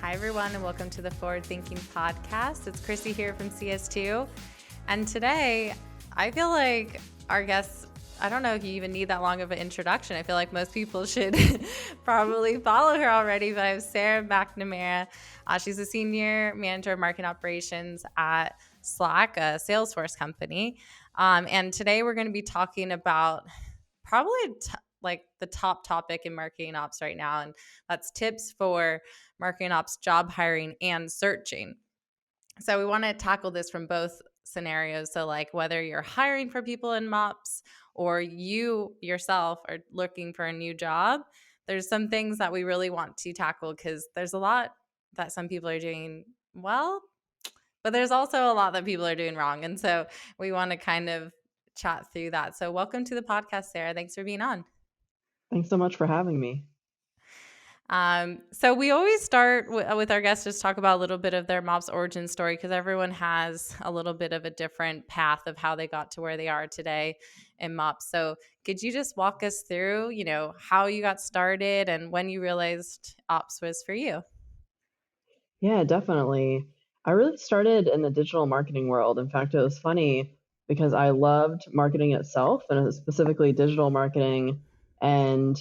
Hi, everyone, and welcome to the Forward Thinking Podcast. It's Chrissy here from CS2. And today, I feel like our guests, I don't know if you even need that long of an introduction. I feel like most people should probably follow her already, but I have Sara McNamara. She's a senior manager of marketing operations at Slack, a Salesforce company. And today we're going to be talking about probably like the top topic in marketing ops right now, and that's tips for marketing ops job hiring and searching. So we want to tackle this from both scenarios. So like whether you're hiring for people in MOPS or you yourself are looking for a new job, there's some things that we really want to tackle because there's a lot that some people are doing well, but there's also a lot that people are doing wrong. And so we want to kind of chat through that. So welcome to the podcast, Sara. Thanks for being on. Thanks so much for having me. So we always start with our guests, just talk about a little bit of their MOPS origin story because everyone has a little bit of a different path of how they got to where they are today in MOPS. So could you just walk us through, how you got started and when you realized ops was for you? Yeah, definitely. I really started in the digital marketing world. In fact, it was funny because I loved marketing itself and specifically digital marketing. And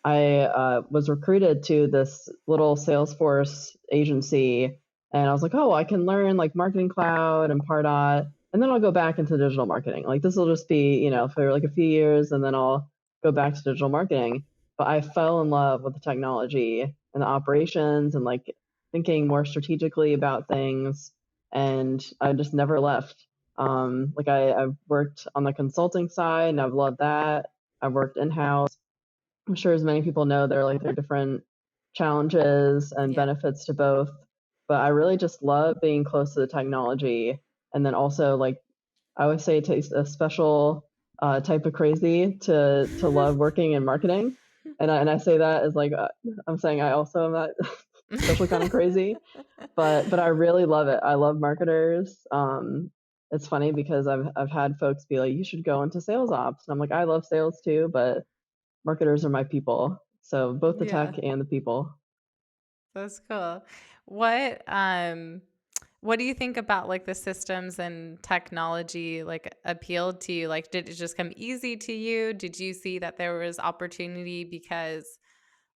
I was recruited to this little Salesforce agency. And I was like, oh, I can learn like Marketing Cloud and Pardot. And then I'll go back into digital marketing. Like this will just be, for like a few years and then I'll go back to digital marketing. But I fell in love with the technology and the operations and like thinking more strategically about things. And I just never left. I've worked on the consulting side and I've loved that. I've worked in-house. I'm sure as many people know, there are different challenges and Yeah. benefits to both. But I really just love being close to the technology. And then also, like I always say, it takes a special type of crazy to love working in marketing. And I say that as I'm saying I also am that special kind of crazy. But I really love it. I love marketers. It's funny because I've had folks be like, you should go into sales ops, and I'm like, I love sales too, but marketers are my people. So both the Yeah, tech and the people. that's cool. What do you think about like the systems and technology like appealed to you? Like did it just come easy to you? Did you see that there was opportunity because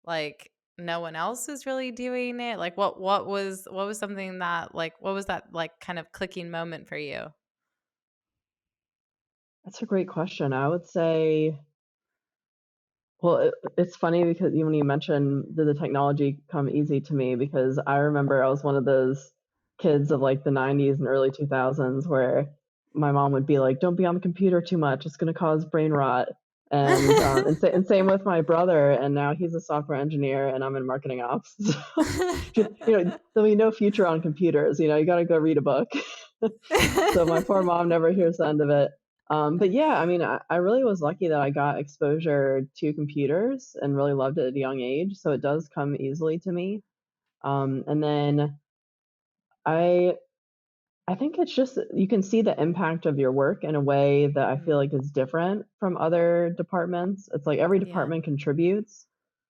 like no one else is really doing it? Like what was something that like what was that like kind of clicking moment for you? That's a great question. I would say, well, it's funny because when you mentioned did the technology come easy to me, because I remember I was one of those kids of like the 90s and early 2000s where my mom would be like, don't be on the computer too much. It's going to cause brain rot. And same with my brother. And now he's a software engineer and I'm in marketing ops. So, there'll be no future on computers. You got to go read a book. So my poor mom never hears the end of it. But yeah, I mean, I really was lucky that I got exposure to computers and really loved it at a young age. So it does come easily to me. And then I I think it's just you can see the impact of your work in a way that I feel Mhm. like is different from other departments. It's like every Yeah. department contributes,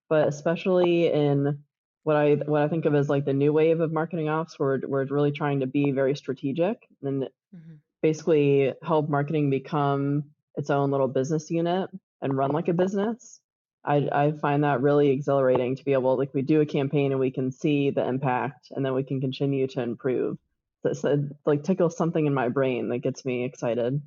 but especially in what I think of as like the new wave of marketing ops, where we're really trying to be very strategic and Mhm. basically help marketing become its own little business unit and run like a business. I find that really exhilarating to be able, like, we do a campaign and we can see the impact and then we can continue to improve. So it, like, tickles something in my brain that gets me excited.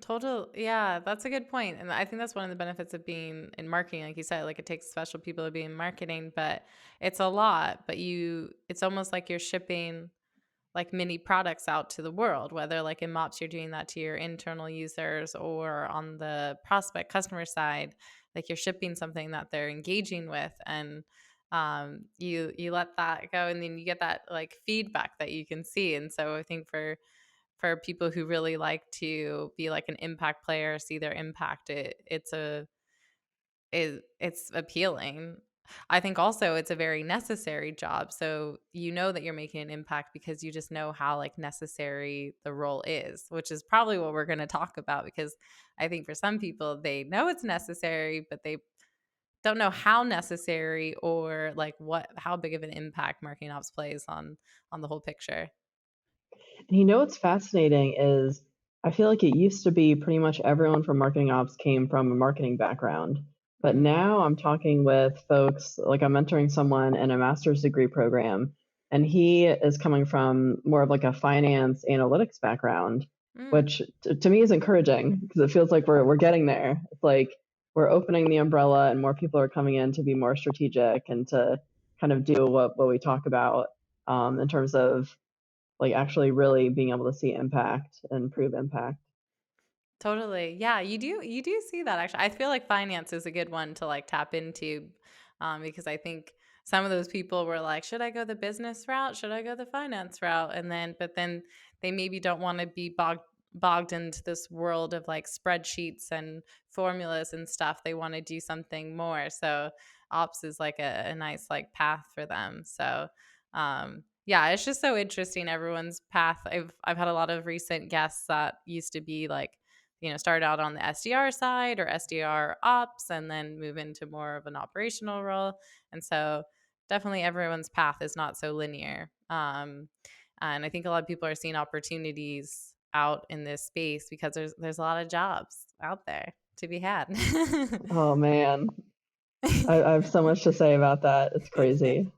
Total, yeah, that's a good point. And I think that's one of the benefits of being in marketing. Like you said, like it takes special people to be in marketing, but it's a lot. But it's almost like you're shipping like mini products out to the world, whether like in MOPS, you're doing that to your internal users or on the prospect customer side, like you're shipping something that they're engaging with. And you let that go and then you get that like feedback that you can see. And so I think for people who really like to be like an impact player, see their impact, it's appealing. I think also it's a very necessary job. So you know that you're making an impact because you just know how like necessary the role is, which is probably what we're going to talk about because I think for some people they know it's necessary, but they don't know how necessary or like how big of an impact marketing ops plays on the whole picture. And you know what's fascinating is I feel like it used to be pretty much everyone from marketing ops came from a marketing background. But Mm. now I'm talking with folks, like I'm mentoring someone in a master's degree program, and he is coming from more of like a finance analytics background, Mm. which to me is encouraging because it feels like we're getting there. It's like we're opening the umbrella and more people are coming in to be more strategic and to kind of do what we talk about in terms of like actually really being able to see impact and prove impact. Totally. Yeah, you do see that actually. I feel like finance is a good one to like tap into, because I think some of those people were like, should I go the business route? Should I go the finance route? But then they maybe don't want to be bogged into this world of like spreadsheets and formulas and stuff. They want to do something more. So ops is like a nice like path for them. So yeah, it's just so interesting everyone's path. I've had a lot of recent guests that used to be like, start out on the SDR side or SDR ops and then move into more of an operational role. And so definitely everyone's path is not so linear. And I think a lot of people are seeing opportunities out in this space because there's a lot of jobs out there to be had. Oh man, I have so much to say about that. It's crazy.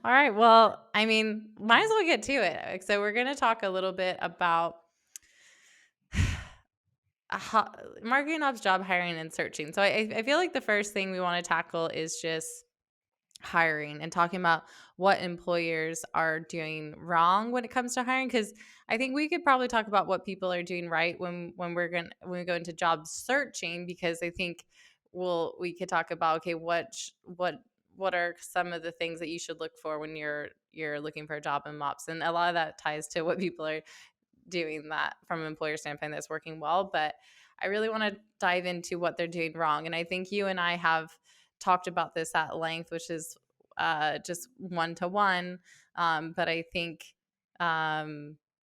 All right. Well, I mean, might as well get to it. So we're going to talk a little bit about marketing ops job hiring and searching. So I feel like the first thing we want to tackle is just hiring and talking about what employers are doing wrong when it comes to hiring, because I think we could probably talk about what people are doing right when we go into job searching, because I think we could talk about, okay, what are some of the things that you should look for when you're looking for a job in MOPS, and a lot of that ties to what people are doing that from an employer standpoint that's working well. But I really want to dive into what they're doing wrong. And I think you and I have talked about this at length, which is just one to one. But I think,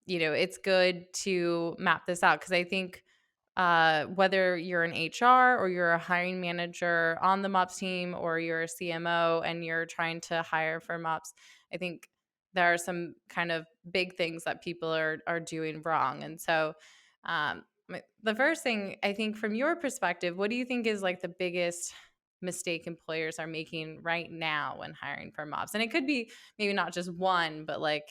it's good to map this out, because I think whether you're an HR or you're a hiring manager on the MOPS team or you're a CMO and you're trying to hire for MOPS, I think there are some kind of big things that people are doing wrong. And so, the first thing, I think, from your perspective, what do you think is like the biggest mistake employers are making right now when hiring for MOPS? And it could be maybe not just one, but like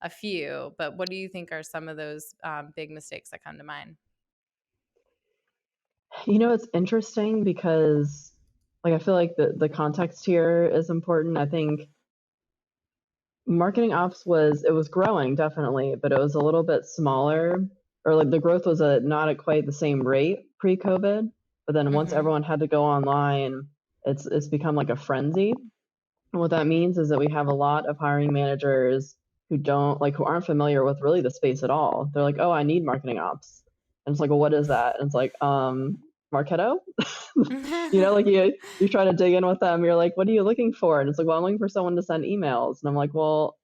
a few. But what do you think are some of those big mistakes that come to mind? You know, it's interesting because like I feel like the context here is important. I think marketing ops was growing definitely, but it was a little bit smaller, or like the growth was not at quite the same rate pre-COVID. But then once Mm-hmm. everyone had to go online, it's become like a frenzy. And what that means is that we have a lot of hiring managers who aren't familiar with really the space at all. They're like, "Oh, I need marketing ops." And it's like, "Well, what is that?" And it's like, Marketo? Like you try to dig in with them, you're like, "What are you looking for?" And it's like, "Well, I'm looking for someone to send emails." And I'm like, "Well,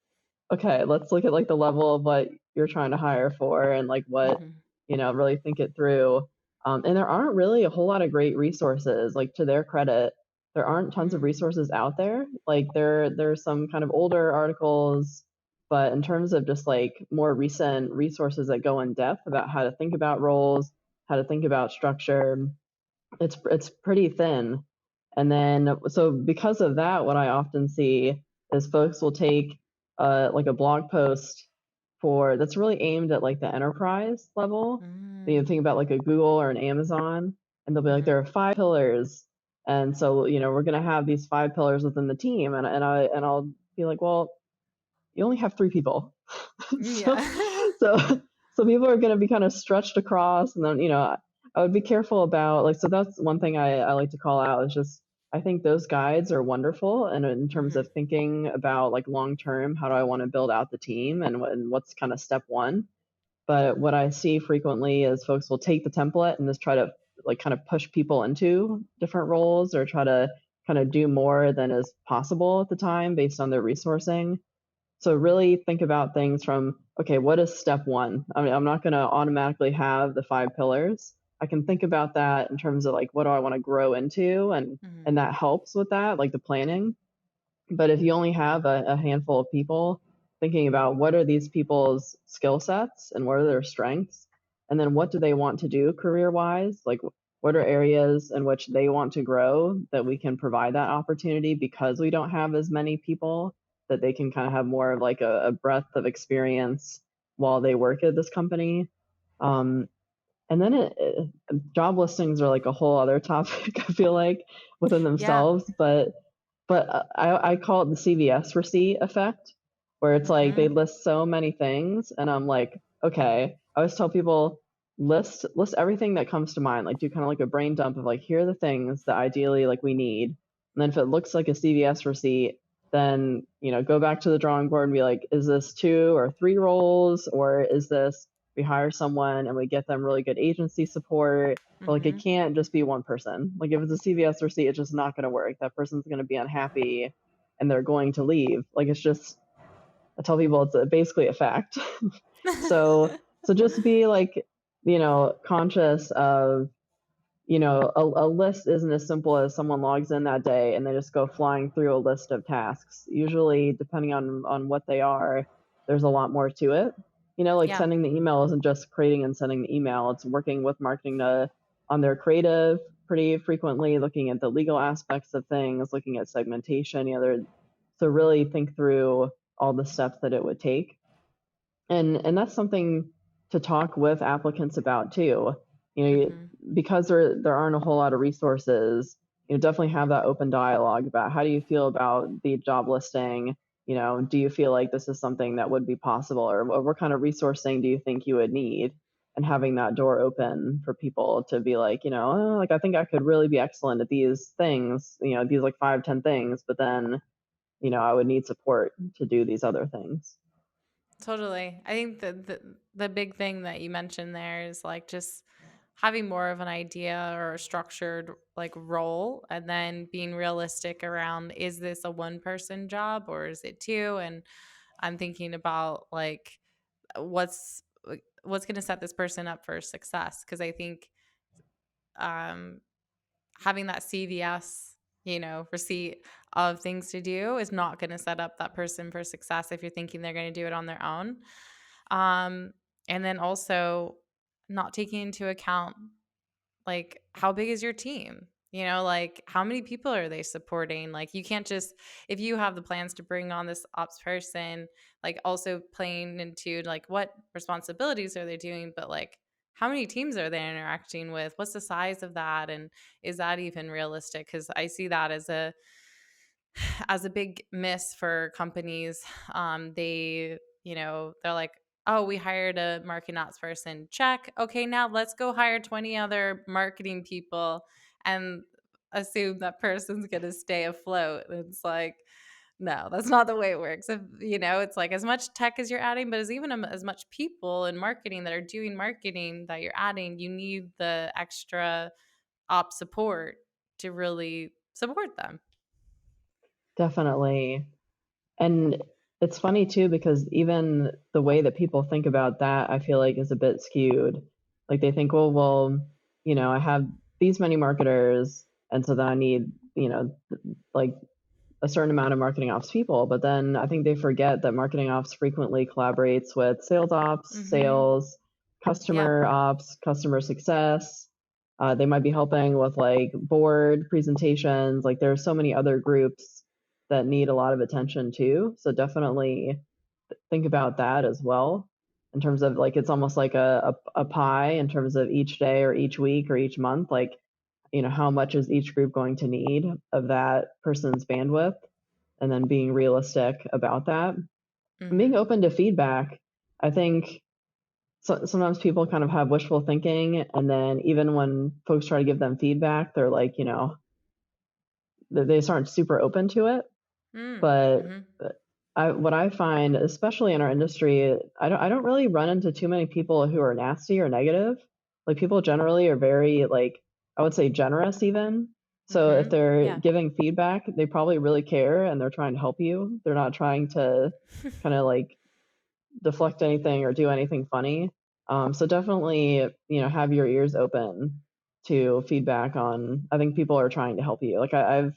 okay, let's look at like the level of what you're trying to hire for and like what, Mm-hmm. really think it through." And there aren't really a whole lot of great resources. Like to their credit, there aren't tons of Mm. resources out there. Like there's some kind of older articles, but in terms of just like more recent resources that go in depth about how to think about roles, how to think about structure, it's pretty thin. And then so because of that, what I often see is folks will take like a blog post for that's really aimed at like the enterprise level. Mm. Think about like a Google or an Amazon, and they'll be like, Mm-hmm. there are 5 pillars, and so we're gonna have these 5 pillars within the team, and I'll be like, well, you only have 3 people. so Yeah. so so people are going to be kind of stretched across, and then I would be careful about like, so that's one thing I like to call out is just I think those guides are wonderful, and in terms Mm-hmm. of thinking about like long term, how do I want to build out the team, and what's kind of step one. But what I see frequently is folks will take the template and just try to like kind of push people into different roles or try to kind of do more than is possible at the time based on their resourcing. So really think about things from, okay, what is step one? I mean, I'm not going to automatically have the 5 pillars, I can think about that in terms of like what do I want to grow into, Mm-hmm. and that helps with that, like the planning. But if you only have a handful of people, thinking about what are these people's skill sets and what are their strengths, and then what do they want to do career wise? Like, what are areas in which they want to grow that we can provide that opportunity because we don't have as many people, that they can kind of have more of like a breadth of experience while they work at this company. Um, and then job listings are like a whole other topic, I feel like, within Yeah. themselves. But I call it the CVS receipt effect, where it's like Mm-hmm. they list so many things, and I'm like, okay. I always tell people, list everything that comes to mind. Like, do kind of like a brain dump of like, here are the things that ideally like we need, and then if it looks like a CVS receipt, then go back to the drawing board and be like, is this 2 or 3 roles, or is this we hire someone and we get them really good agency support? But like, it Mm-hmm. can't just be one person. Like, if it's a CVS receipt, it's just not going to work. That person's going to be unhappy and they're going to leave. Like, it's just, I tell people it's basically a fact. So just be like, conscious of, a list isn't as simple as someone logs in that day and they just go flying through a list of tasks. Usually, depending on what they are, there's a lot more to it. Like Yeah. sending the email isn't just creating and sending the email. It's working with marketing on their creative pretty frequently, looking at the legal aspects of things, looking at segmentation. So really think through all the steps that it would take, and that's something to talk with applicants about too. Mm-hmm. Because there aren't a whole lot of resources, definitely have that open dialogue about how do you feel about the job listing. Do you feel like this is something that would be possible, or what kind of resourcing do you think you would need? And having that door open for people to be like, oh, like I think I could really be excellent at these things, these like 5, 10 things, but then I would need support to do these other things. Totally. I think the big thing that you mentioned there is like just having more of an idea or a structured like role, and then being realistic around, is this a one person job or is it two? And I'm thinking about like what's going to set this person up for success, because I think um having that CVS, receipt of things to do is not going to set up that person for success if you're thinking they're going to do it on their own. Um, and then also not taking into account like how big is your team? Like how many people are they supporting? Like you can't just, if you have the plans to bring on this ops person, like also playing into like what responsibilities are they doing, but like how many teams are they interacting with? What's the size of that? And is that even realistic? Because I see that as a big miss for companies. They're like, oh, we hired a marketing ops person. Check. Okay, now let's go hire 20 other marketing people and assume that person's going to stay afloat. It's like, no, that's not the way it works. It's like as much tech as you're adding, but as much people in marketing that are doing marketing that you're adding, you need the extra op support to really support them. Definitely. And it's funny too, because even the way that people think about that, I feel like is a bit skewed. Like they think, well, I have these many marketers, and so then I need, like a certain amount of marketing ops people. But then I think they forget that marketing ops frequently collaborates with sales ops, Mm-hmm. sales, Yep. customer ops, customer success. They might be helping with like board presentations. Like there are so many other groups that need a lot of attention too. So definitely think about that as well, in terms of like it's almost like a pie in terms of each day or each week or each month. Like, how much is each group going to need of that person's bandwidth, and then being realistic about that and being Mm-hmm. open to feedback. I think sometimes people kind of have wishful thinking, and then even when folks try to give them feedback, they're like, they just aren't super open to it. But Mm-hmm. what I find, especially in our industry, I don't really run into too many people who are nasty or negative. Like people generally are very like, I would say, generous even. So if Mm-hmm. they're Yeah. giving feedback, they probably really care and they're trying to help you. They're not trying to kind of like deflect anything or do anything funny. So definitely, have your ears open to feedback on. I think people are trying to help you. Like I've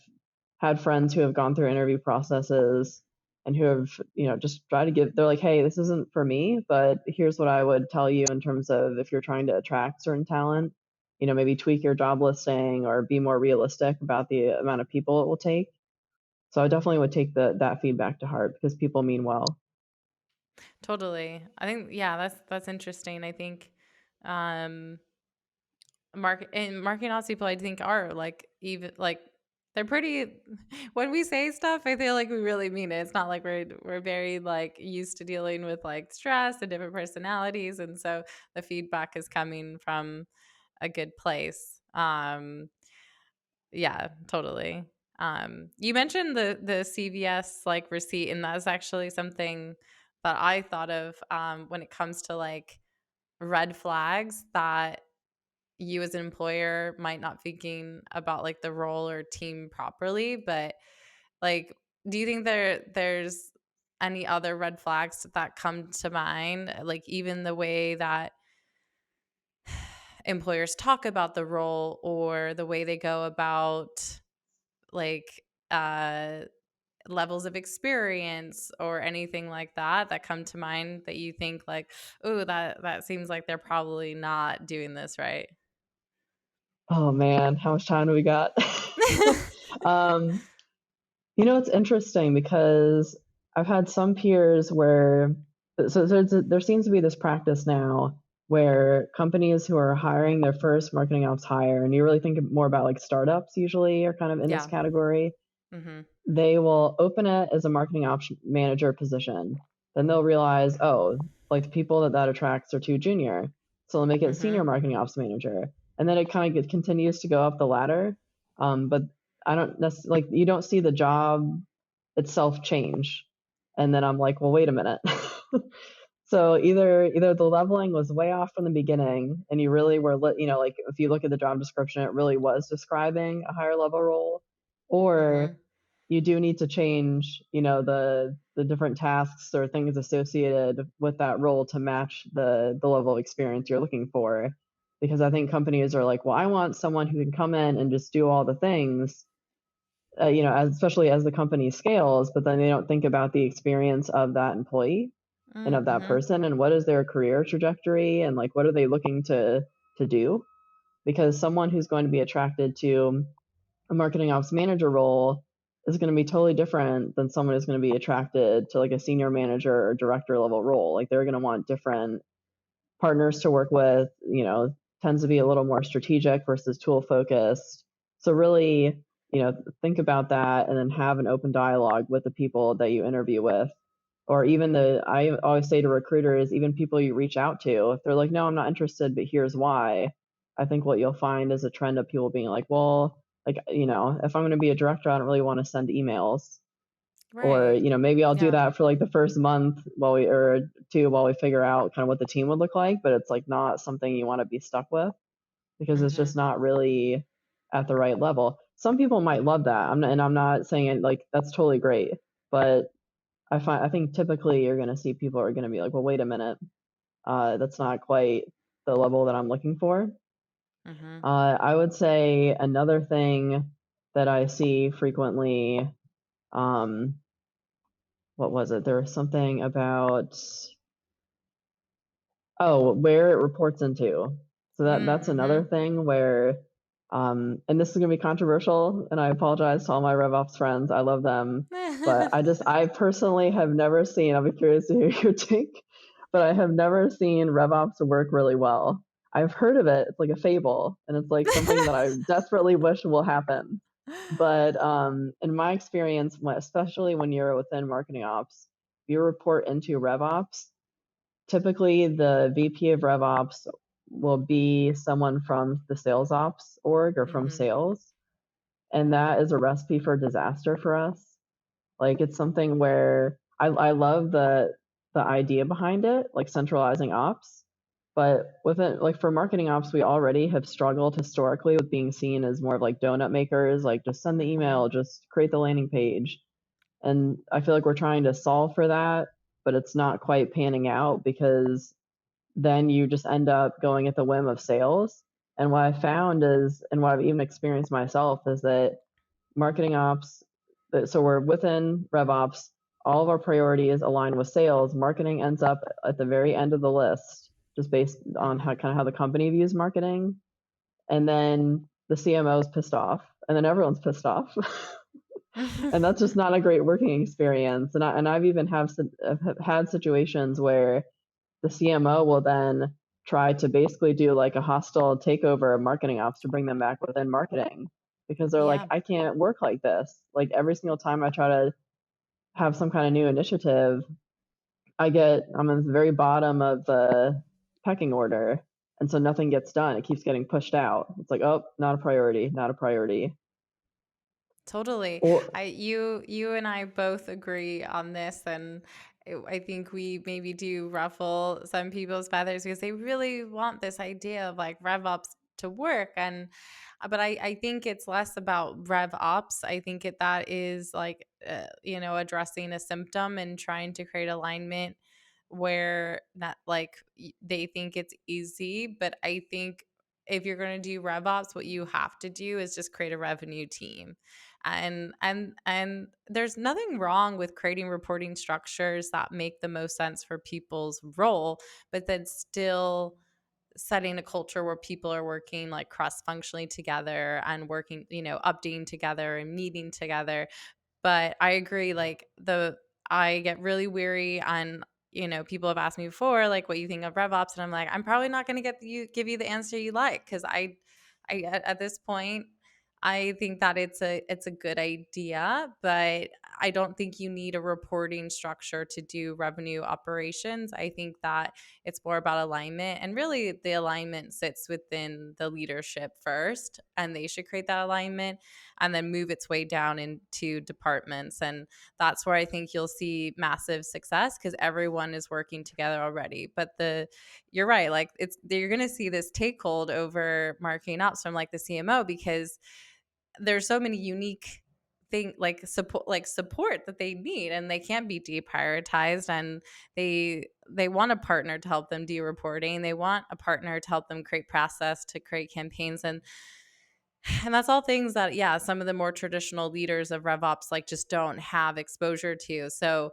had friends who have gone through interview processes and who have, just tried to give. They're like, hey, this isn't for me, but here's what I would tell you in terms of if you're trying to attract certain talent, maybe tweak your job listing or be more realistic about the amount of people it will take. So I definitely would take that feedback to heart because people mean well. Totally. I think yeah, that's interesting. I think um marketing ops people I think are like even like they're pretty when we say stuff, I feel like we really mean it. It's not like we're very like used to dealing with like stress and different personalities, and so the feedback is coming from a good place. Yeah, totally. You mentioned the CVS like receipt, and that's actually something that I thought of when it comes to like red flags that you as an employer might not thinking about like the role or team properly. But like, do you think there's any other red flags that come to mind? Like even the way that employers talk about the role or the way they go about like uh levels of experience or anything like that come to mind that you think like, oh, that seems like they're probably not doing this right? Oh man, how much time do we got? um, it's interesting because I've had some peers where there seems to be this practice now where companies who are hiring their first marketing ops hire, and you really think more about like startups usually are kind of in this Yeah. category. Mm-hmm. They will open it as a marketing ops manager position. Then they'll realize, oh, like the people that attracts are too junior. So they'll make it Mm-hmm. senior marketing ops manager. And then it kind of continues to go up the ladder. But I don't necessarily, like, you don't see the job itself change. And then I'm like, well, wait a minute. So either the leveling was way off from the beginning, and you really were, like if you look at the job description, it really was describing a higher level role, or Mm-hmm. you do need to change, the different tasks or things associated with that role to match the level of experience you're looking for. Because I think companies are like, well, I want someone who can come in and just do all the things, especially as the company scales, but then they don't think about the experience of that employee and of that Mm-hmm. person and what is their career trajectory and like what are they looking to do. Because someone who's going to be attracted to a marketing ops manager role is going to be totally different than someone who's going to be attracted to like a senior manager or director level role. Like they're going to want different partners to work with, tends to be a little more strategic versus tool focused. So really, think about that and then have an open dialogue with the people that you interview with. Or even I always say to recruiters, even people you reach out to, if they're like, no, I'm not interested, but here's why. I think what you'll find is a trend of people being like, well, like, if I'm going to be a director, I don't really want to send emails. Or, Right. maybe I'll do Yeah. that for like the first month or two while we figure out kind of what the team would look like, but it's like not something you want to be stuck with because it's Mm-hmm. just not really at the right level. Some people might love that. I'm not saying it like that's totally great, but I think typically you're going to see people are going to be like, well, wait a minute, that's not quite the level that I'm looking for. Mm-hmm. I would say another thing that I see frequently, um, what was it? There was something about, oh, where it reports into. So that's Mm-hmm. another thing where, and this is gonna be controversial, and I apologize to all my RevOps friends. I love them, but I personally have never seen. I'll be curious to hear your take, but I have never seen RevOps work really well. I've heard of it. It's like a fable, and it's like something that I desperately wish will happen. But in my experience, especially when you're within marketing ops, if you report into RevOps, typically the VP of RevOps will be someone from the sales ops org or from Mm-hmm. sales. And that is a recipe for disaster for us. Like it's something where I love the idea behind it, like centralizing ops. But with it, like for marketing ops, we already have struggled historically with being seen as more of like donut makers, like just send the Mm-hmm. email, just create the landing page. And I feel like we're trying to solve for that, but it's not quite panning out because then you just end up going at the whim of sales. And what I found is, and what I've even experienced myself, is that marketing ops, so we're within RevOps, all of our priorities align with sales. Marketing ends up at the very end of the list, just based on Mm-hmm. how kind of how the company views marketing. And then the CMO is pissed off, and then everyone's pissed off. And that's just not a great working experience. And I've even have had situations where the CMO will then try to basically do like a hostile takeover of marketing ops to bring them back within marketing, because they're like, Yeah. I can't work like this. Like every single time I try to have some kind of new initiative, I'm at the very bottom of the pecking order. And so nothing gets done. It keeps getting pushed out. It's like, oh, not a priority, not a priority. Totally. Or You and I both agree on this, and I think we maybe do ruffle some people's feathers because they really want this idea of like rev ops to work. And but I think it's less about rev ops. I think that is like addressing a symptom and trying to create alignment where not like they think it's easy, but I think if you're going to do rev ops, what you have to do is just create a revenue team. And there's nothing wrong with creating reporting structures that make the most sense for people's role, but then still setting a culture where people are working like cross functionally together and working, updating together and meeting together. But I agree, like I get really weary on, people have asked me before, like what you think of RevOps, and I'm like, I'm probably not going to give you the answer you like, because I at this point, I think that it's a good idea, but I don't think you need a reporting structure to do revenue operations. I think that it's more about alignment, and really the alignment sits within the leadership first, and they should create that alignment and then move its way down into departments. And that's where I think you'll see massive success because everyone is working together already. But you're right, like you're going to see this take hold over marketing ops from like the CMO, because there's so many unique thing like support that they need, and they can't be deprioritized, and they want a partner to help them do reporting, they want a partner to help them create process to create campaigns, and that's all things that, yeah, some of the more traditional leaders of RevOps like just don't have exposure to. So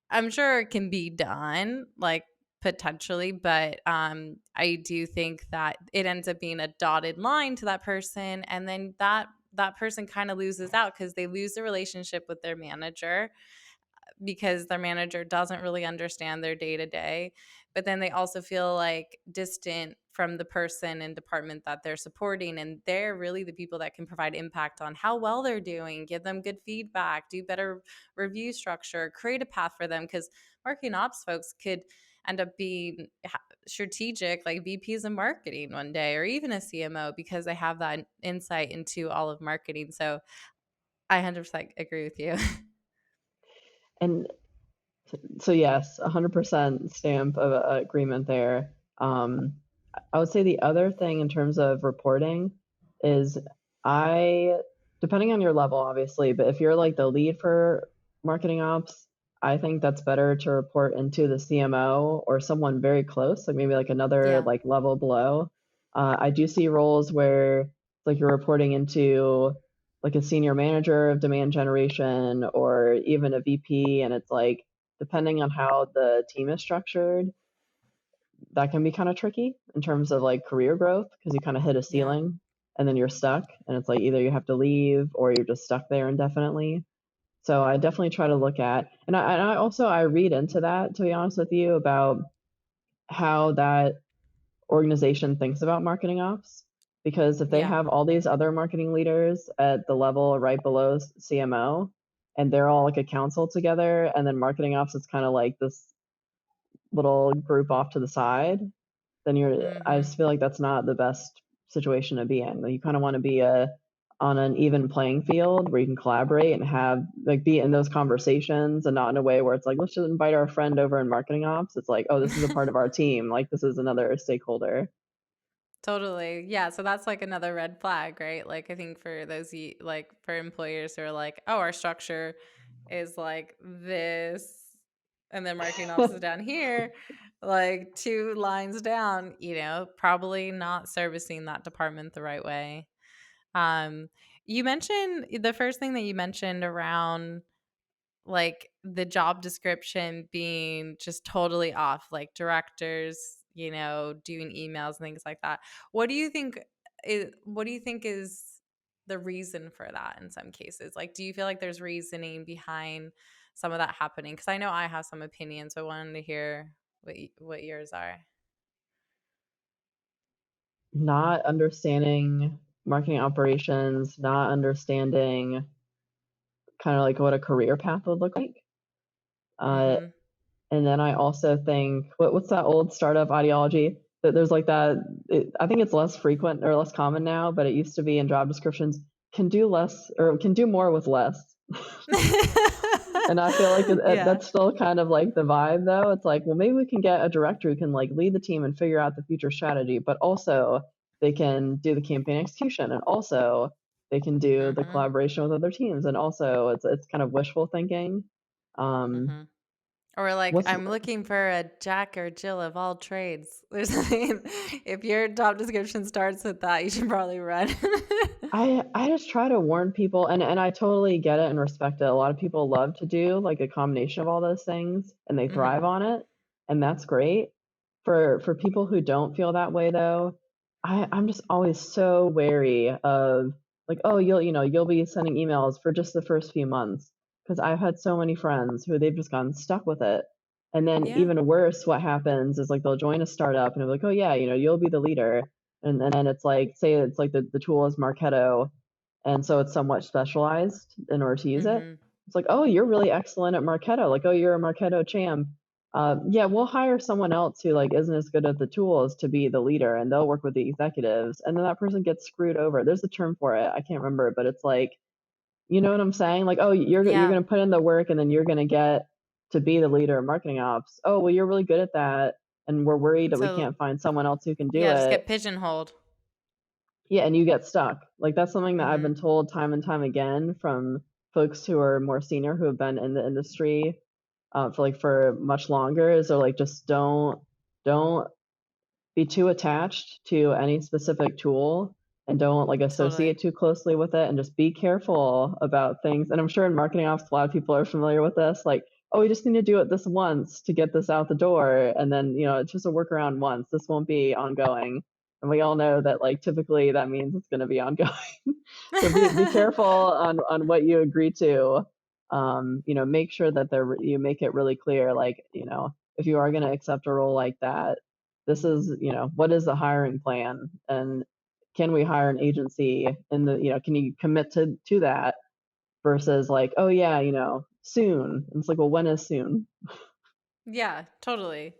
I'm sure it can be done, like potentially, but I do think that it ends up being a dotted line to that person, and then that person kind of loses out because they lose the relationship with their manager because their manager doesn't really understand their day to day. But then they also feel like distant from the person and department that they're supporting. And they're really the people that can provide impact on how well they're doing, give them good feedback, do better review structure, create a path for them. Because marketing ops folks could end up being strategic, like VPs of marketing one day, or even a CMO, because they have that insight into all of marketing. So I 100% agree with you. and so yes, 100% stamp of agreement there. I would say the other thing in terms of reporting is I, depending on your level, obviously, but if you're like the lead for marketing ops, I think that's better to report into the CMO or someone very close, like maybe like another Yeah. like level below. I do see roles where like you're reporting into like a senior manager of demand generation or even a VP, and it's like depending on how the team is structured, that can be kind of tricky in terms of like career growth because you kind of hit a Yeah. ceiling and then you're stuck, and it's like either you have to leave or you're just stuck there indefinitely. So I definitely try to look at, and I also I read into that, to be honest with you, about how that organization thinks about marketing ops, because if they Yeah. have all these other marketing leaders at the level right below CMO and they're all like a council together, and then marketing ops is kind of like this little group off to the side, then I Mhm. just feel like that's not the best situation to be in. Like, you kind of want to be on an even playing field where you can collaborate and have like be in those conversations, and not in a way where it's like, let's just invite our friend over in marketing ops. It's like, oh, this is a part of our team. Like, this is another stakeholder. Totally. Yeah, so that's like another red flag, right? Like I think for like for employers who are like, "Oh, our structure is like this." and then marketing ops is down here, like 2 lines down, probably not servicing that department the right way. Um, you mentioned the first thing that you mentioned around like the job description being just totally off, like directors, doing emails and things like that. What do you think is the reason for that in some cases? Like, do you feel like there's reasoning behind some of that happening? Because I know I have some opinions, so I wanted to hear what yours are. Not understanding marketing operations, not understanding kind of like what a career path would look like. Uh, Mm-hmm. and then I also think, what's that old startup ideology that there's like that? I think it's less frequent or less common now, but it used to be in job descriptions, can do less or can do more with less. And I feel like Yeah. that's still kind of like the vibe, though. It's like, well, maybe we can get a director who can like lead the team and figure out the future strategy, but also they can do the campaign execution, and also they can do the Mm-hmm. collaboration with other teams, and also it's kind of wishful thinking. Mm-hmm. Or like, What's I'm looking for a Jack or Jill of all trades. If your job description starts with that, you should probably run. I just try to warn people, and I totally get it and respect it. A lot of people love to do like a combination of all those things and they thrive Hmm. on it, and that's great. For people who don't feel that way though, I'm just always so wary of like, oh, you'll be sending emails for just the first few months, because I've had so many friends who they've just gotten stuck with it. And then Yeah. even worse, what happens is like they'll join a startup and they're like, oh yeah, you'll be the leader, and then it's like, say it's like the tool is Marketo, and so it's somewhat specialized in order to use it. Hmm. It's like, oh, you're really excellent at Marketo. Like, oh, you're a Marketo champ. Yeah, we'll hire someone else who like isn't as good at the tools to be the leader, and they'll work with the executives, and then that person gets screwed over. There's a term for it. I can't remember it, but it's like, you know what I'm saying? Like, oh, you're Yeah. gonna put in the work, and then you're gonna get to be the leader of marketing ops. Oh, well, you're really good at that, and we're worried that we So, can't find someone else who can do yeah, just it. get pigeonholed. Yeah, and you get stuck. Like that's something that I've Hmm. been told time and time again from folks who are more senior who have been in the industry for much longer. Is they're like, just don't be too attached to any specific tool, and don't like Totally. associate too closely with it, and just be careful about things. And I'm sure in marketing ops a lot of people are familiar with this, like, oh, we just need to do it this once to get this out the door, and then it's just a workaround once, this won't be ongoing. And we all know that like typically that means it's going to be ongoing. So be careful on what you agree to. Make sure that you make it really clear, like, if you are going to accept a role like that, this is, what is the hiring plan, and can we hire an agency, and can you commit to that, versus like, oh yeah, soon. And it's like, well, when is soon? Yeah, totally.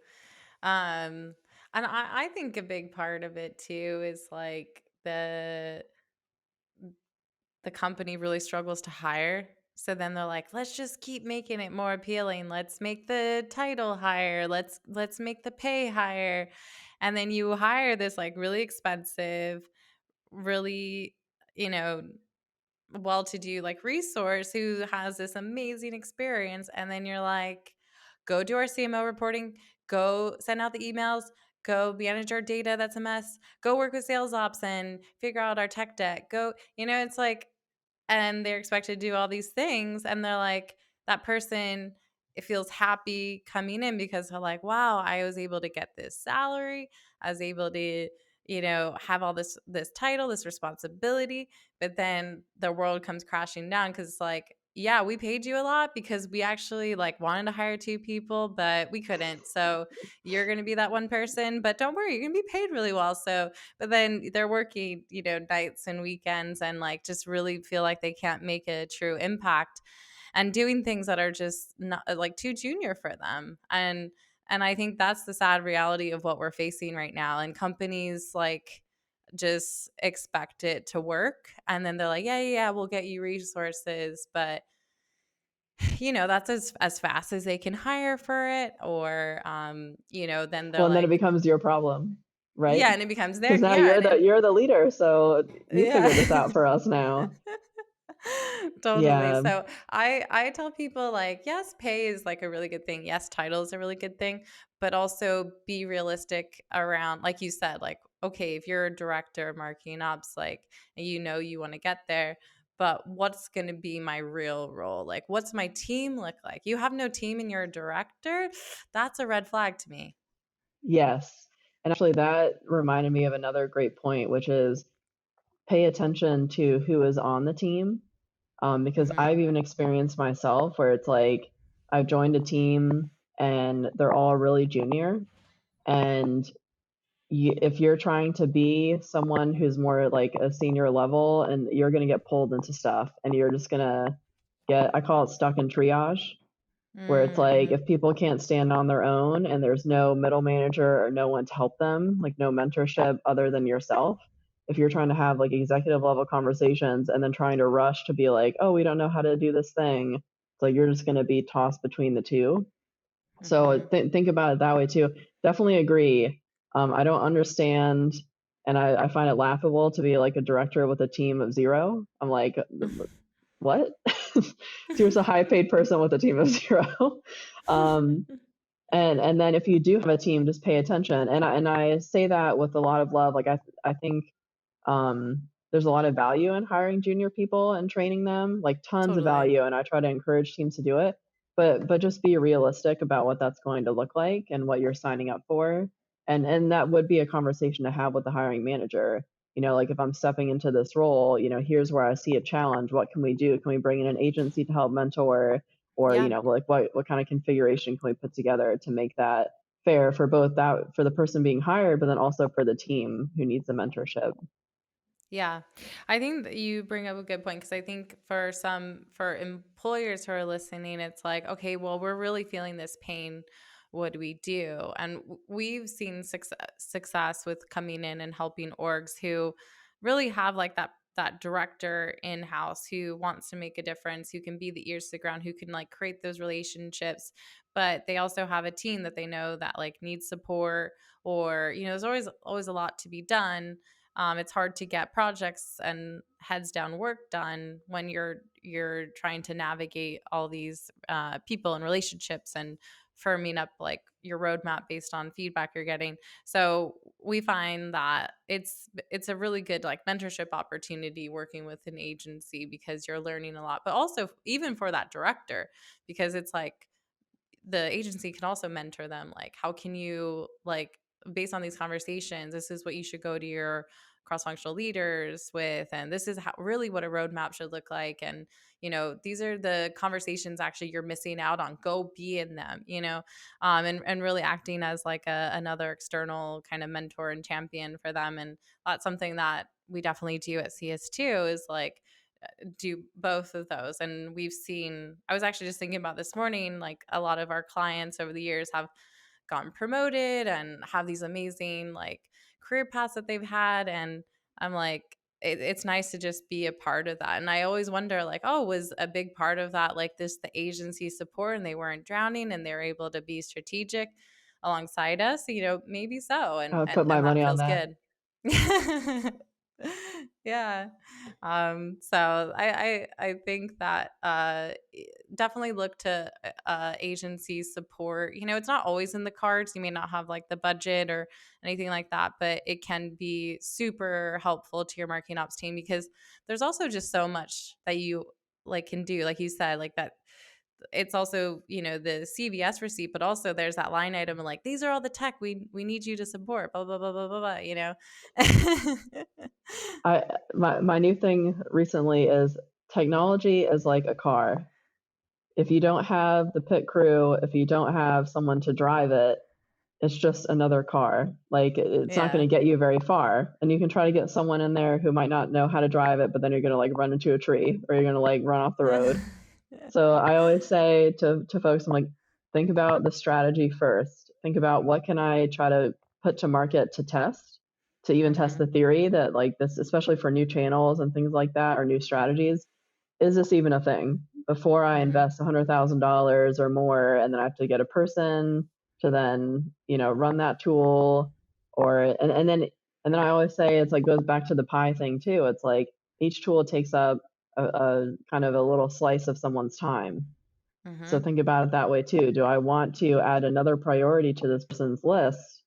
Um, and I think a big part of it too is like the company really struggles to hire. So then they're like, let's just keep making it more appealing. Let's make the title higher. Let's make the pay higher. And then you hire this like really expensive, really, you know, well-to-do like resource who has this amazing experience, and then you're like, go do our CMO reporting, go send out the emails, go manage our data that's a mess, go work with sales ops and figure out our tech deck, go, it's like, and they're expected to do all these things, and they're like, that person, it feels happy coming in because they're like, wow, I was able to get this salary, I was able to have all this title, this responsibility, but then the world comes crashing down because it's like, yeah, we paid you a lot because we actually like wanted to hire 2 people but we couldn't, so you're going to be that one person, but don't worry, you're going to be paid really well. So but then they're working, nights and weekends, and like just really feel like they can't make a true impact and doing things that are just not like too junior for them. And I think that's the sad reality of what we're facing right now. And companies like just expect it to work, and then they're like, yeah, we'll get you resources, but that's as fast as they can hire for it, or then they're Well, and then it like, becomes your problem, right? yeah, and it becomes Because their, now yeah, you're and the it, you're the leader, so you yeah. figure this out for us now. Totally. Yeah. So I tell people like, yes, pay is like a really good thing. Yes, title is a really good thing, but also be realistic around, like you said, like, okay, if you're a director of marketing ops, like, and you want to get there, but what's going to be my real role? Like, what's my team look like? You have no team and you're a director. That's a red flag to me. Yes. And actually, that reminded me of another great point, which is pay attention to who is on the team. Because Mm-hmm. I've even experienced myself where it's like I've joined a team and they're all really junior. And if you're trying to be someone who's more like a senior level, and you're going to get pulled into stuff and you're just going to I call it stuck in triage, where it's like Mm-hmm. if people can't stand on their own and there's no middle manager or no one to help them, like no mentorship other than yourself, if you're trying to have like executive level conversations and then trying to rush to be like, oh, we don't know how to do this thing, so you're just going to be tossed between the two. So Mm-hmm. think about it that way too. Definitely agree. I don't understand, and I find it laughable to be like a director with a team of zero. I'm like, what? So you're a high paid person with a team of zero. Um, and then if you do have a team, just pay attention. And I say that with a lot of love. Like I think there's a lot of value in hiring junior people and training them, like tons of Totally. value. And I try to encourage teams to do it, but just be realistic about what that's going to look like and what you're signing up for. And that would be a conversation to have with the hiring manager. Like if I'm stepping into this role, here's where I see a challenge. What can we do? Can we bring in an agency to help mentor? Or, Yeah. like what kind of configuration can we put together to make that fair for both that for the person being hired, but then also for the team who needs the mentorship. Yeah. I think that you bring up a good point because I think for employers who are listening, it's like, okay, well, we're really feeling this pain. What do we do? And we've seen success with coming in and helping orgs who really have like that director in house who wants to make a difference, who can be the ears to the ground, who can like create those relationships, but they also have a team that they know that like needs support, or there's always a lot to be done. It's hard to get projects and heads down work done when you're trying to navigate all these people and relationships and firming up like your roadmap based on feedback you're getting. So we find that it's a really good like mentorship opportunity working with an agency because you're learning a lot, but also even for that director, because it's like the agency can also mentor them, like how can you like based on these conversations, this is what you should go to your cross-functional leaders with, and this is how really what a roadmap should look like, and these are the conversations actually you're missing out on, go be in them, and really acting as like another external kind of mentor and champion for them. And that's something that we definitely do at CS2 is like do both of those. And we've seen, I was actually just thinking about this morning, like a lot of our clients over the years have gotten promoted and have these amazing like career paths that they've had. And I'm like, it's nice to just be a part of that. And I always wonder, like, oh, was a big part of that like this the agency support and they weren't drowning and they were able to be strategic alongside us? Maybe so. I and would put and, my and that money on feels that. good. Yeah. So I think that definitely look to agency support. It's not always in the cards. You may not have like the budget or anything like that, but it can be super helpful to your marketing ops team because there's also just so much that you like can do, like you said, like that. It's also the CVS receipt, but also there's that line item and like these are all the tech we need you to support, blah blah blah blah blah blah. My new thing recently is technology is like a car. If you don't have the pit crew, if you don't have someone to drive it, it's just another car. Like it's not Yeah. going to get you very far. And you can try to get someone in there who might not know how to drive it, but then you're going to like run into a tree or you're going to like run off the road. So I always say to folks, I'm like, think about the strategy first. Think about what can I try to put to market to test, to even test Mhm. the theory that like this, especially for new channels and things like that or new strategies, is this even a thing? Before I Mhm. invest $100,000 or more, and then I have to get a person to then run that tool, or and then I always say it's like goes back to the pie thing too. It's like each tool takes up a kind of a little slice of someone's time. So Mm-hmm. think about it that way too. Do I want to add another priority to this person's list,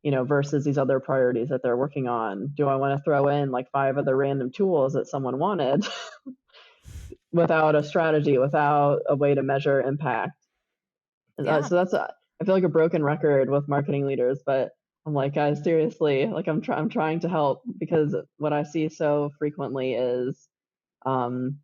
versus these other priorities that they're working on? Do I want to throw in like 5 other random tools that someone wanted without a strategy, without a way to measure impact? Yeah, So I feel like a broken record with marketing leaders, but I'm like, guys, seriously, like I'm trying to help, because what I see so frequently is, um,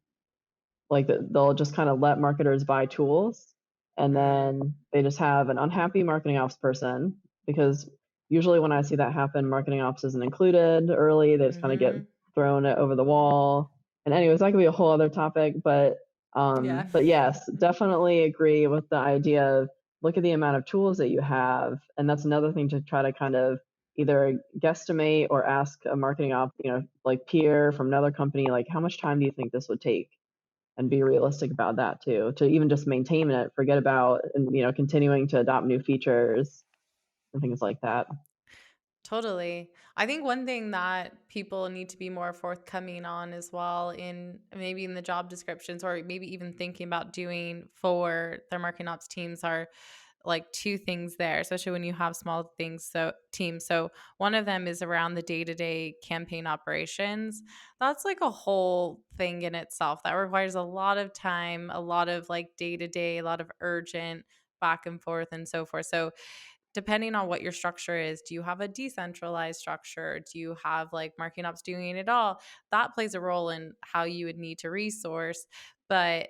like they'll just kind of let marketers buy tools, and mm, then they just have an unhappy marketing ops person, because usually when I see that happen, marketing ops isn't included early. They just kind of get mm-hmm. thrown it over the wall. And anyways, that could be a whole other topic, Yeah, but yes, definitely agree with the idea of look at the amount of tools that you have. And that's another thing to try to kind of either guesstimate or ask a marketing op, like peer from another company, like how much time do you think this would take? And be realistic about that too, to even just maintain it, forget about, and continuing to adopt new features and things like that. totally. I think one thing that people need to be more forthcoming on as well, in maybe in the job descriptions, or maybe even thinking about doing for their marketing ops teams, are like two things there, especially when you have small things, so teams. So one of them is around the day-to-day campaign operations. That's like a whole thing in itself that requires a lot of time, a lot of like day-to-day, a lot of urgent back and forth and so forth. So depending on what your structure is, do you have a decentralized structure? Do you have like marketing ops doing it all? That plays a role in how you would need to resource. But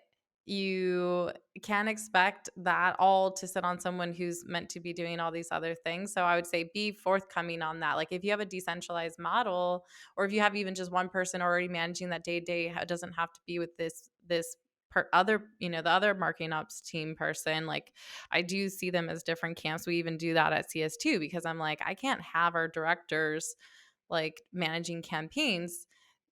you can't expect that all to sit on someone who's meant to be doing all these other things. So I would say be forthcoming on that. Like if you have a decentralized model, or if you have even just one person already managing that day to day, it doesn't have to be with this other, the other marketing ops team person. Like I do see them as different camps. We even do that at CS2, because I'm like, I can't have our directors like managing campaigns.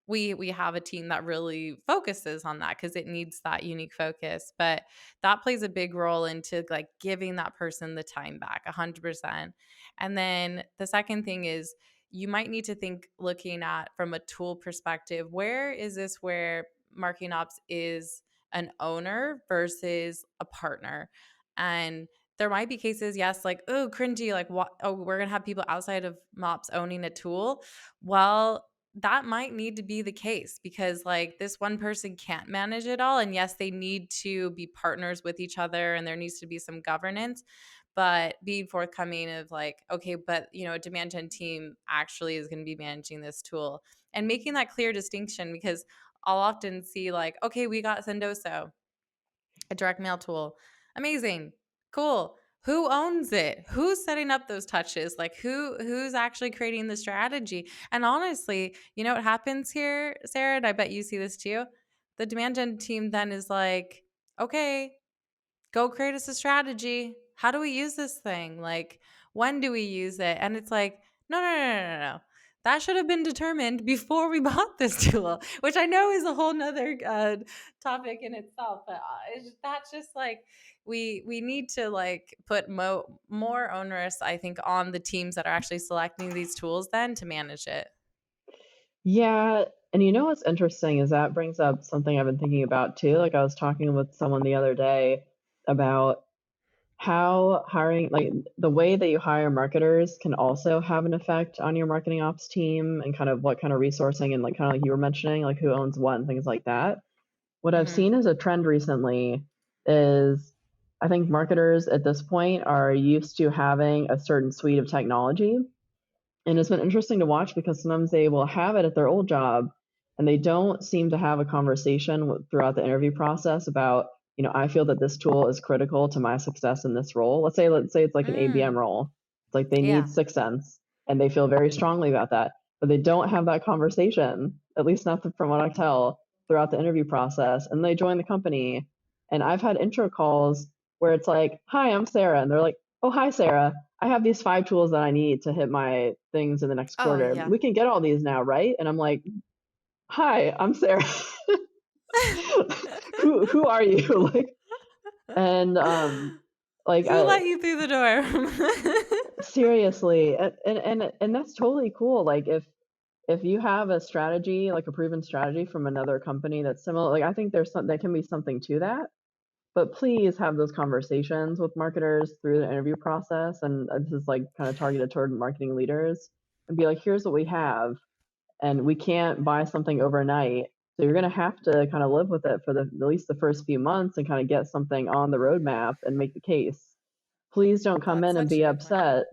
We have a team that really focuses on that because it needs that unique focus. But that plays a big role into like giving that person the time back 100%. And then the second thing is, you might need to think, looking at from a tool perspective, where is this where marketing ops is an owner versus a partner? And there might be cases, yes, like, oh, cringy, like, what? Oh, we're gonna have people outside of MOPS owning a tool. Well, that might need to be the case, because like this one person can't manage it all. And yes, they need to be partners with each other, and there needs to be some governance. But being forthcoming of like, okay, but a demand gen team actually is going to be managing this tool, and making that clear distinction, because I'll often see like, okay, we got Sendoso, a direct mail tool. Amazing. Cool. Who owns it? Who's setting up those touches? Like who's actually creating the strategy? And honestly, you know what happens here, Sarah? And I bet you see this too. The demand gen team then is like, okay, go create us a strategy. How do we use this thing? Like, when do we use it? And it's like, no, no, no, no, no, no. That should have been determined before we bought this tool, which I know is a whole nother topic in itself. But that's just like, we need to like put more onerous, I think, on the teams that are actually selecting these tools then to manage it. Yeah, and what's interesting is that brings up something I've been thinking about too. Like I was talking with someone the other day about how hiring, like the way that you hire marketers can also have an effect on your marketing ops team, and kind of what kind of resourcing, and like kind of like you were mentioning, like who owns what and things like that. What I've Mm-hmm. seen as a trend recently is, I think marketers at this point are used to having a certain suite of technology. And it's been interesting to watch, because sometimes they will have it at their old job, and they don't seem to have a conversation throughout the interview process about, I feel that this tool is critical to my success in this role. Let's say it's like an ABM Mm. role. It's like they need Yeah. 6 cents, and they feel very strongly about that, but they don't have that conversation, at least not from what I tell, throughout the interview process. And they join the company, and I've had intro calls where it's like, "Hi, I'm Sarah," and they're like, "Oh, hi, Sarah. I have these 5 tools that I need to hit my things in the next Oh, quarter. yeah. We can get all these now, right?" And I'm like, "Hi, I'm Sarah. Who are you?" Like, and like Who let you through the door? seriously, and that's totally cool. Like if you have a strategy, like a proven strategy from another company that's similar, like I think there can be something to that. But please have those conversations with marketers through the interview process. And this is like kind of targeted toward marketing leaders, and be like, here's what we have, and we can't buy something overnight. So you're going to have to kind of live with it for at least the first few months and kind of get something on the roadmap and make the case. Please don't come That's in and such a be good point. upset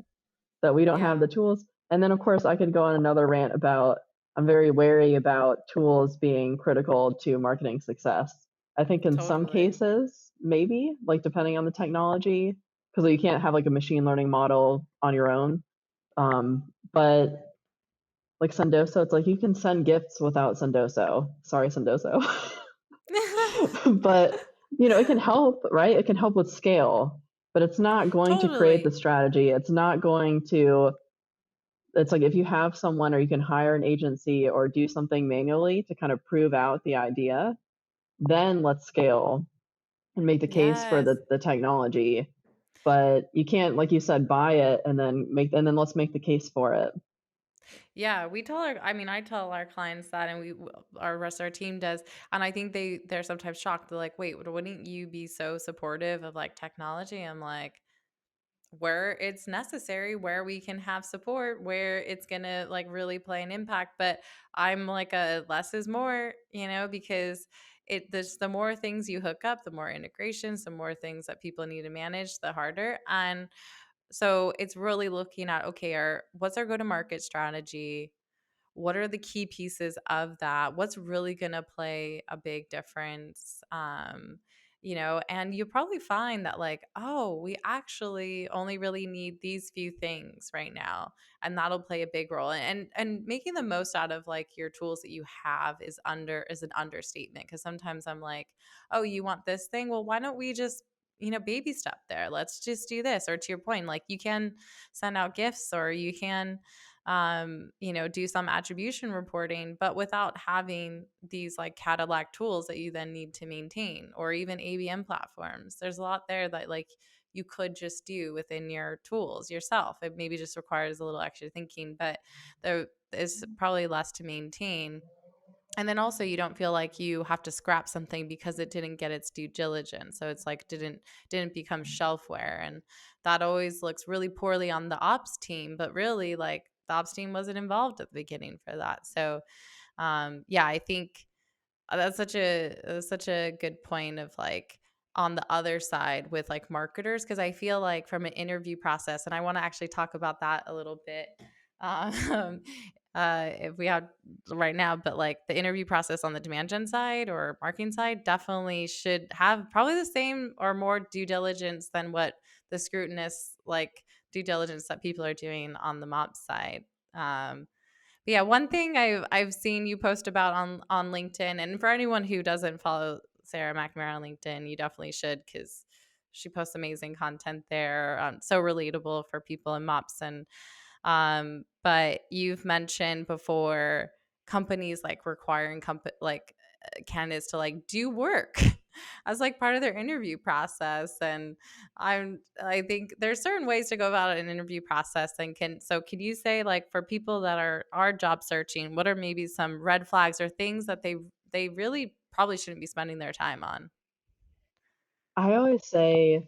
that we don't have Yeah, the tools. And then, of course, I could go on another rant about I'm very wary about tools being critical to marketing success. I think in some totally. cases, maybe, like depending on the technology, because you can't have like a machine learning model on your own. But like Sendoso, it's like you can send gifts without Sendoso. Sorry, Sendoso. But it can help, right? It can help with scale, but it's not going to create the Totally. strategy. It's like if you have someone or you can hire an agency or do something manually to kind of prove out the idea, then let's scale and make the case for Yes. the technology. But you can't, like you said, buy it and then let's make the case for it. Yeah, I mean, I tell our clients that, and our rest of our team does. And I think they're sometimes shocked. They're like, wait, wouldn't you be so supportive of like technology? I'm like, where it's necessary, where we can have support, where it's going to like really play an impact. But I'm like a less is more, because the more things you hook up, the more integrations, the more things that people need to manage, the harder. And so it's really looking at, okay, what's our go to market strategy? What are the key pieces of that? What's really going to play a big difference? And you probably find that, like, oh, we actually only really need these few things right now, and that'll play a big role. And making the most out of like your tools that you have is an understatement, because sometimes I'm like, oh, you want this thing? Well, why don't we just baby step there? Let's just do this. Or to your point, like you can send out gifts, or you can do some attribution reporting, but without having these like Cadillac tools that you then need to maintain, or even ABM platforms. There's a lot there that like you could just do within your tools yourself. It maybe just requires a little extra thinking, but there is probably less to maintain. And then also you don't feel like you have to scrap something because it didn't get its due diligence. So it's like didn't become shelfware. And that always looks really poorly on the ops team, but really like the ops team wasn't involved at the beginning for that. So yeah, I think that's such a good point of like on the other side with like marketers, because I feel like from an interview process, and I want to actually talk about that a little bit um, if we have right now, but like the interview process on the demand gen side or marketing side definitely should have probably the same or more due diligence than what the scrutinous like due diligence that people are doing on the MOPS side. But yeah, one thing I've seen you post about on LinkedIn, and for anyone who doesn't follow Sara McNamara on LinkedIn, you definitely should, because she posts amazing content there, so relatable for people in MOPS. And but you've mentioned before companies like requiring candidates to like do work as like part of their interview process. And I think there's certain ways to go about an interview process. And can you say, like, for people that are job searching, what are maybe some red flags or things that they really probably shouldn't be spending their time on? I always say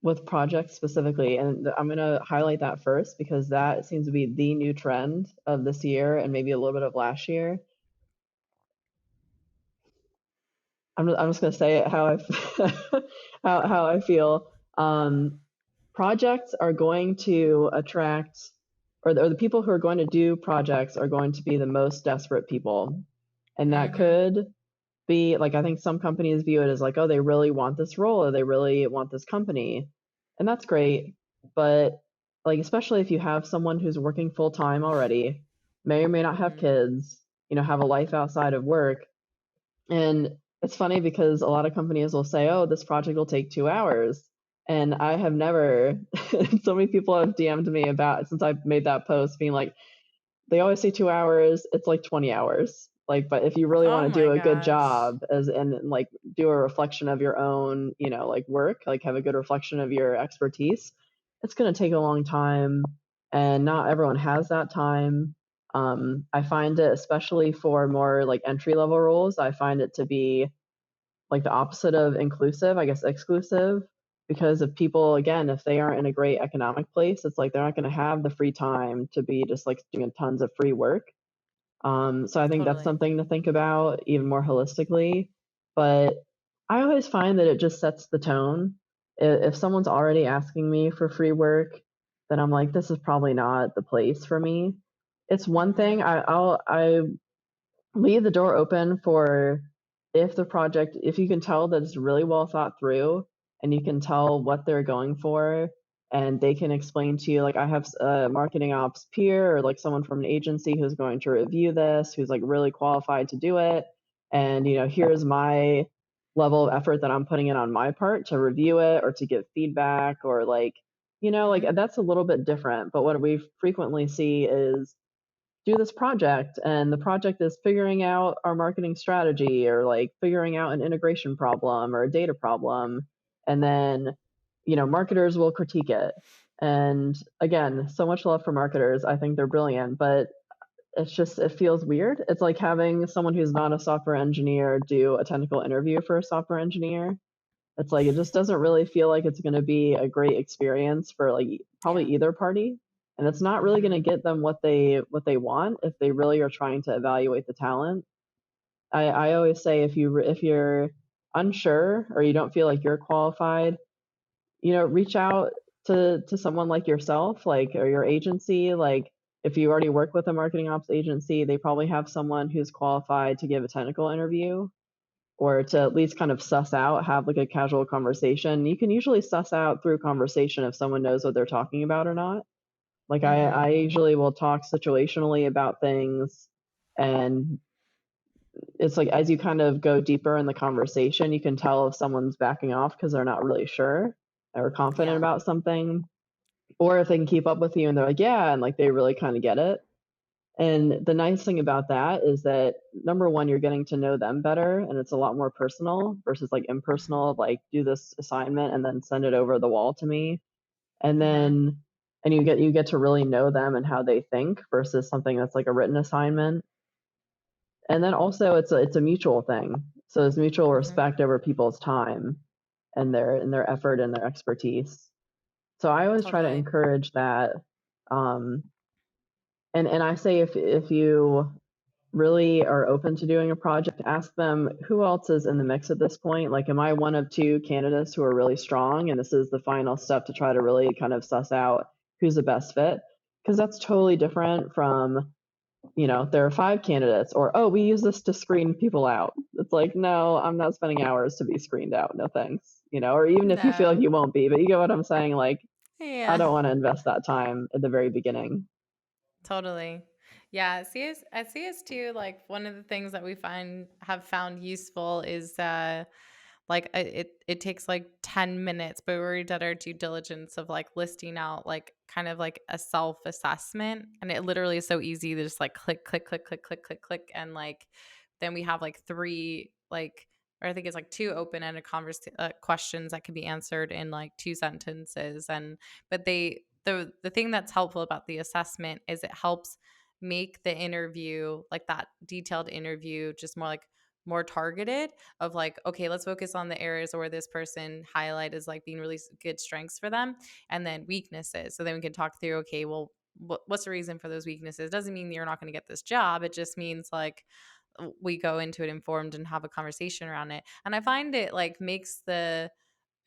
with projects specifically, and I'm going to highlight that first because that seems to be the new trend of this year and maybe a little bit of last year. I'm just going to say it how how I feel. Projects are going to attract, or the people who are going to do projects are going to be the most desperate people, and that Mm-hmm. could be like, I think some companies view it as like, oh, they really want this role or they really want this company. And that's great. But like, especially if you have someone who's working full time already, may or may not have Mm-hmm. kids, have a life outside of work. And it's funny because a lot of companies will say, oh, this project will take 2 hours. And I have never, so many people have DM'd me about since I've made that post being like, they always say 2 hours. It's like 20 hours. Like, but if you really Oh want to my do a good gosh. job and like do a reflection of your own, like work, like have a good reflection of your expertise, it's going to take a long time, and not everyone has that time. I find it, especially for more like entry level roles, I find it to be like the opposite of inclusive, I guess exclusive. Because if people, again, if they aren't in a great economic place, it's like they're not going to have the free time to be just like doing tons of free work. So I think that's Totally. something to think about even more holistically. But I always find that it just sets the tone. If someone's already asking me for free work, then I'm like, this is probably not the place for me. It's one thing I leave the door open for, if the project, if you can tell that it's really well thought through and you can tell what they're going for, and they can explain to you, like, I have a marketing ops peer or like someone from an agency who's going to review this, who's like really qualified to do it, and here's my level of effort that I'm putting in on my part to review it or to give feedback, or like, like Hmm. that's a little bit different. But what we frequently see is, do this project, and the project is figuring out our marketing strategy, or like figuring out an integration problem or a data problem, and then marketers will critique it. And again, so much love for marketers, I think they're brilliant, but it's just, it feels weird. It's like having someone who's not a software engineer do a technical interview for a software engineer. It's like, it just doesn't really feel like it's going to be a great experience for like probably Yeah. either party. And it's not really going to Hmm. get them what they want if they really are trying to evaluate the talent. I always say, if you're unsure or you don't feel like you're qualified, reach out to someone like yourself, like, or your agency. Like, if you already work with a marketing ops agency, they probably have someone who's qualified to give a technical interview, or to at least kind of suss out, have like a casual conversation. You can usually suss out through conversation if someone knows what they're talking about or not. Like, I Hmm. usually will talk situationally about things, and it's like, as you kind of go deeper in the conversation, you can tell if someone's backing off because they're not really sure or confident Yeah. about something, or if they can keep up with you and they're like, yeah, and like they really kind of get it. And the nice thing about that is that, number one, you're getting to know them better, and it's a lot more personal versus like Hmm. impersonal, like, do this assignment and then send it over the wall to me. And Hmm. then, and you get to really know them and how they think versus something that's like a written assignment. And then also, it's a mutual thing. So there's mutual Hmm. respect over people's time and their effort and their expertise. So I always try to Totally. encourage that. Um, and I say, if you really are open to doing a project, ask them who else is in the mix at this point. Like, am I one of two candidates who are really strong, and this is the final step to try to really kind of suss out who's the best fit? Because that's totally different from, there are five candidates, or, oh, we use this to screen people out. It's like, no, I'm not spending hours to be screened out. No thanks. Or even if you feel like No. you won't be, but you get what I'm saying. Like, I Yeah. don't want to invest that time at the very beginning. Totally. Yeah, at CS2, like one of the things that we find have found useful is like it takes like 10 minutes, but we already did our due diligence of like listing out like kind of like a self-assessment, and it literally is so easy to just like click click click click click click click, and like then we have like three like, or I think it's like two open-ended questions that can be answered in like two sentences. And but the thing that's helpful about the assessment is it helps make the interview, like that detailed interview, just more targeted, of like, okay, let's focus on the areas where this person highlight as like being really good strengths for them, and then weaknesses. So then we can talk through, okay, well, what's the reason for those weaknesses? Doesn't mean you're not going to get this job. It just means like we go into it informed and have a conversation around it. And I find it like makes the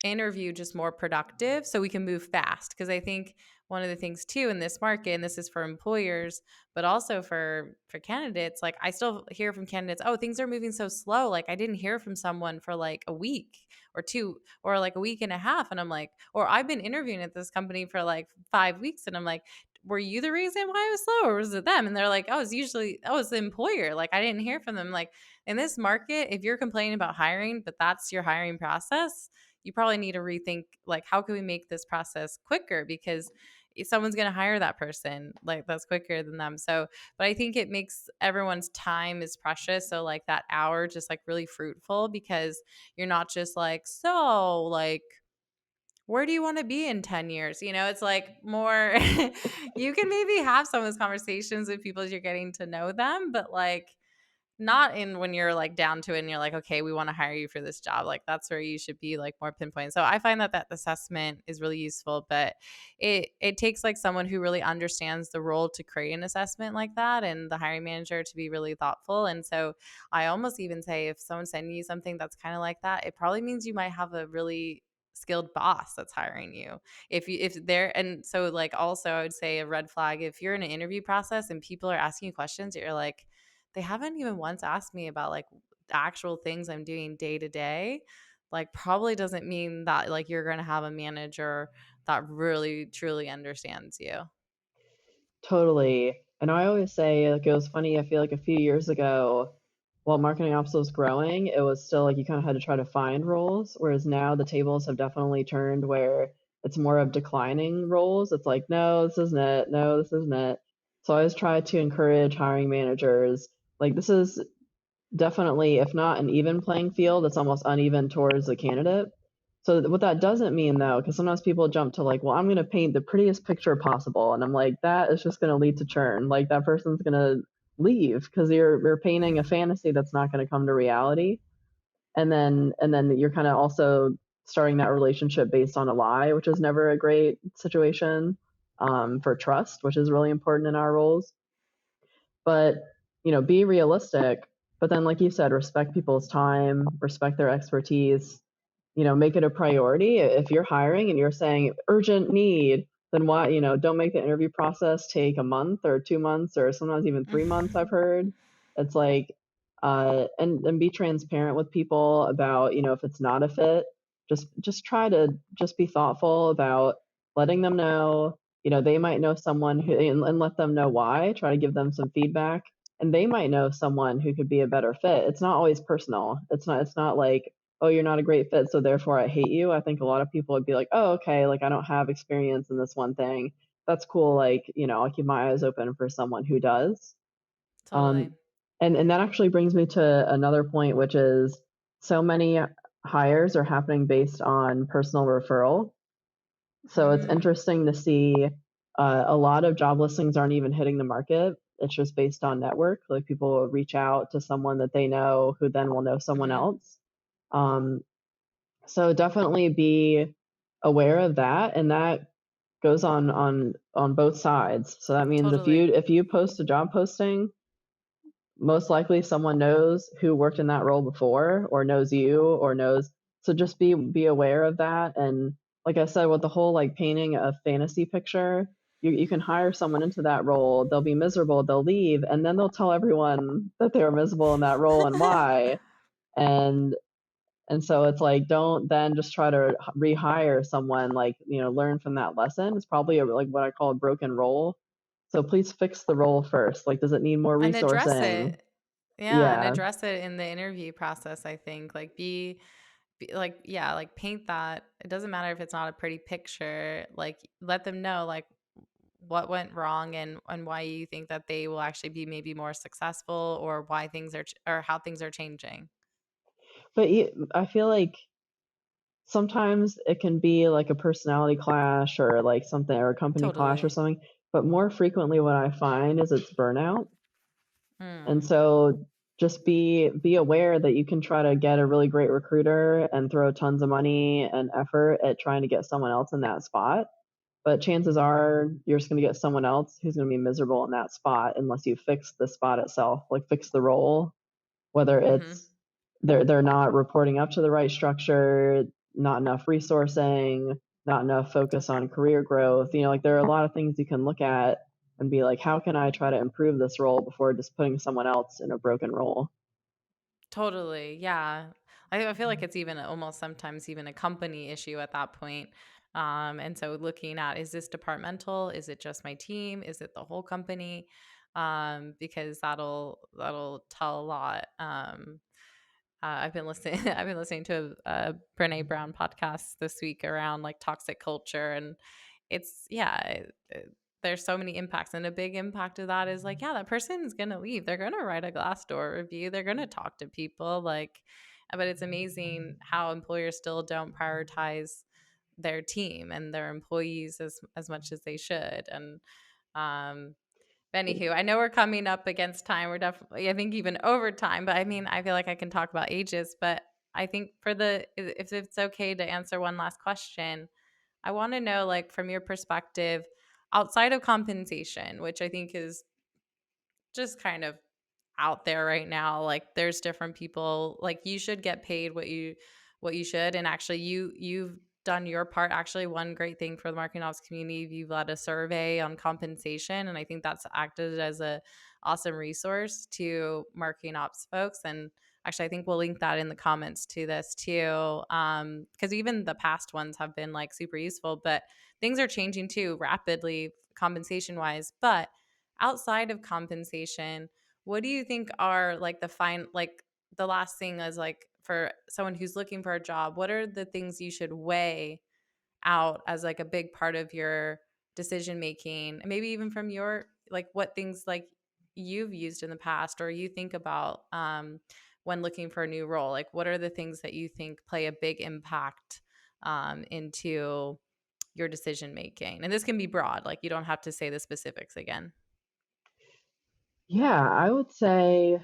interview just more productive so we can move fast, because I think one of the things too in this market, and this is for employers but also for candidates, like I still hear from candidates, oh, things are moving so slow, like I didn't hear from someone for like a week or two or like a week and a half, and I'm like, or I've been interviewing at this company for like 5 weeks, and I'm like, were you the reason why it was slow, or was it them? And they're like, oh, it's the employer, like I didn't hear from them. Like, in this market, if you're complaining about hiring but that's your hiring process, you probably need to rethink, like, how can we make this process quicker, because someone's going to hire that person like that's quicker than them. So but I think it makes everyone's time is precious, so like that hour just like really fruitful, because you're not just like, so like, where do you want to be in 10 years? It's like more, you can maybe have some of those conversations with people as you're getting to know them, but like, not in when you're like down to it and you're like, okay, we want to hire you for this job. Like that's where you should be like more pinpoint. So I find that assessment is really useful, but it takes like someone who really understands the role to create an assessment like that, and the hiring manager to be really thoughtful. And so I almost even say if someone's sending you something that's kind of like that, it probably means you might have a really skilled boss that's hiring you. If they're, and so like also I would say a red flag if you're in an interview process and people are asking you questions that you're like, they haven't even once asked me about like the actual things I'm doing day to day, like probably doesn't mean that like you're going to have a manager that really truly understands you. Totally. And I always say, like, it was funny, I feel like a few years ago, while marketing ops was growing, it was still like you kind of had to try to find roles, whereas now the tables have definitely turned where it's more of declining roles. It's like, no, this isn't it. No, this isn't it. So I always try to encourage hiring managers. Like, this is definitely, if not an even playing field, it's almost uneven towards the candidate. So what that doesn't mean though, because sometimes people jump to like, well, I'm going to paint the prettiest picture possible, and I'm like, that is just going to lead to churn. Like that person's going to leave because you're painting a fantasy that's not going to come to reality, and then you're kind of also starting that relationship based on a lie, which is never a great situation for trust, which is really important in our roles. But be realistic, but then like you said, respect people's time, respect their expertise, make it a priority. If you're hiring and you're saying urgent need, then why, don't make the interview process take a month or 2 months or sometimes even 3 months, I've heard. It's like, and be transparent with people about, if it's not a fit, just try to just be thoughtful about letting them know, they might know someone who, and let them know why, try to give them some feedback. And they might know someone who could be a better fit. It's not always personal. It's not like, oh, you're not a great fit, so therefore I hate you. I think a lot of people would be like, oh, okay, like I don't have experience in this one thing. That's cool. Like, I'll keep my eyes open for someone who does. Totally. Um, and that actually brings me to another point, which is so many hires are happening based on personal referral. So it's Mm, interesting to see a lot of job listings aren't even hitting the market. It's just based on network. Like people will reach out to someone that they know who then will know someone mm-hmm. else. Um, so definitely be aware of that, and that goes on both sides. So that means if you Totally. if you post a job posting, most likely someone knows who worked in that role before or knows you or knows. So just be aware of that. And like I said, with the whole like painting a fantasy picture, you can hire someone into that role, they'll be miserable, they'll leave, and then they'll tell everyone that they were miserable in that role and why. And and so it's like, don't then just try to rehire someone, like, learn from that lesson. It's probably like what I call a broken role. So please fix the role first. Like, does it need more And address resourcing? it. Yeah, and Yeah. address it in the interview process, I think. Like be like, yeah, like paint that. It doesn't matter if it's not a pretty picture. Like let them know like what went wrong, and why you think that they will actually be maybe more successful, or why things are or how things are changing. But I feel like sometimes it can be like a personality clash or like something, or a company clash or Totally. something. But more frequently, what I find is it's burnout. And Mm, so just be aware that you can try to get a really great recruiter and throw tons of money and effort at trying to get someone else in that spot. But chances are you're just going to get someone else who's going to be miserable in that spot unless you fix the spot itself, like fix the role, whether mm-hmm. it's they're not reporting up to the right structure, not enough resourcing, not enough focus on career growth. Like there are a lot of things you can look at and be like, how can I try to improve this role before just putting someone else in a broken role? Totally. Yeah. I feel like it's even almost sometimes even a company issue at that point. And so looking at, is this departmental? Is it just my team? Is it the whole company? Because that'll tell a lot. I've been listening. I've been listening to a Brene Brown podcast this week around like toxic culture, and it's there's so many impacts, and a big impact of that is like, yeah, that person is gonna leave. They're gonna write a Glassdoor review. They're gonna talk to people like, but it's amazing how employers still don't prioritize their team and their employees as much as they should. And um, anywho, I know we're coming up against time. We're definitely, I think, even over time. But I mean, I feel like I can talk about ages. But I think if it's okay to answer one last question, I want to know, like, from your perspective, outside of compensation, which I think is just kind of out there right now, like there's different people, like you should get paid what you should. And actually you've done your part. Actually, one great thing for the marketing ops community, you've led a survey on compensation, and I think that's acted as a awesome resource to marketing ops folks. And actually, I think we'll link that in the comments to this too, because even the past ones have been like super useful. But things are changing too rapidly compensation wise. But outside of compensation, what do you think are like the last thing is, like, for someone who's looking for a job, what are the things you should weigh out as like a big part of your decision making? And maybe even from your, like, what things like you've used in the past or you think about when looking for a new role? Like, what are the things that you think play a big impact into your decision making? And this can be broad, like you don't have to say the specifics again. Yeah, I would say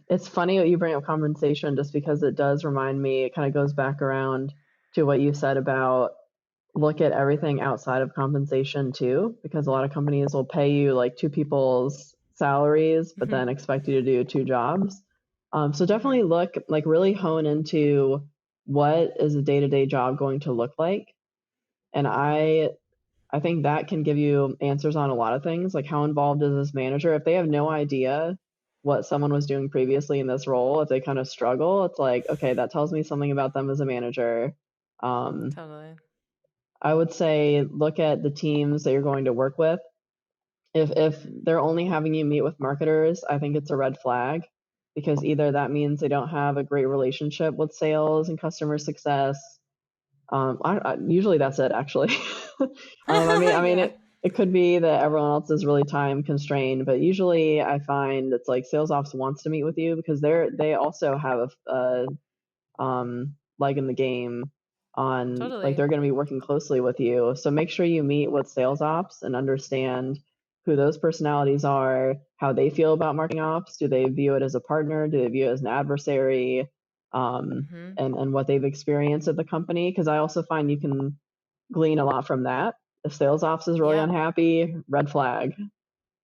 it's funny that you bring up compensation just because it does remind me, it kind of goes back around to what you said about look at everything outside of compensation too, because a lot of companies will pay you like two people's salaries, but Hmm. then expect you to do two jobs. So definitely Hmm. look, like really hone into what is a day-to-day job going to look like. And I think that can give you answers on a lot of things, like how involved is this manager? If they have no idea what someone was doing previously in this role, if they kind of struggle, it's like, okay, that tells me something about them as a manager. Um, Totally. I would say look at the teams that you're going to work with. If they're only having you meet with marketers, I think it's a red flag because either that means they don't have a great relationship with sales and customer success. Usually that's it, actually. Yeah. It could be that everyone else is really time constrained, but usually I find it's like sales ops wants to meet with you because they also have leg in the game on, like, Totally. they're going to be working closely with you. So make sure you meet with sales ops and understand who those personalities are, how they feel about marketing ops. Do they view it as a partner? Do they view it as an adversary? Hmm. And what they've experienced at the company. Because I also find you can glean a lot from that. If sales ops is really Yeah. unhappy, red flag.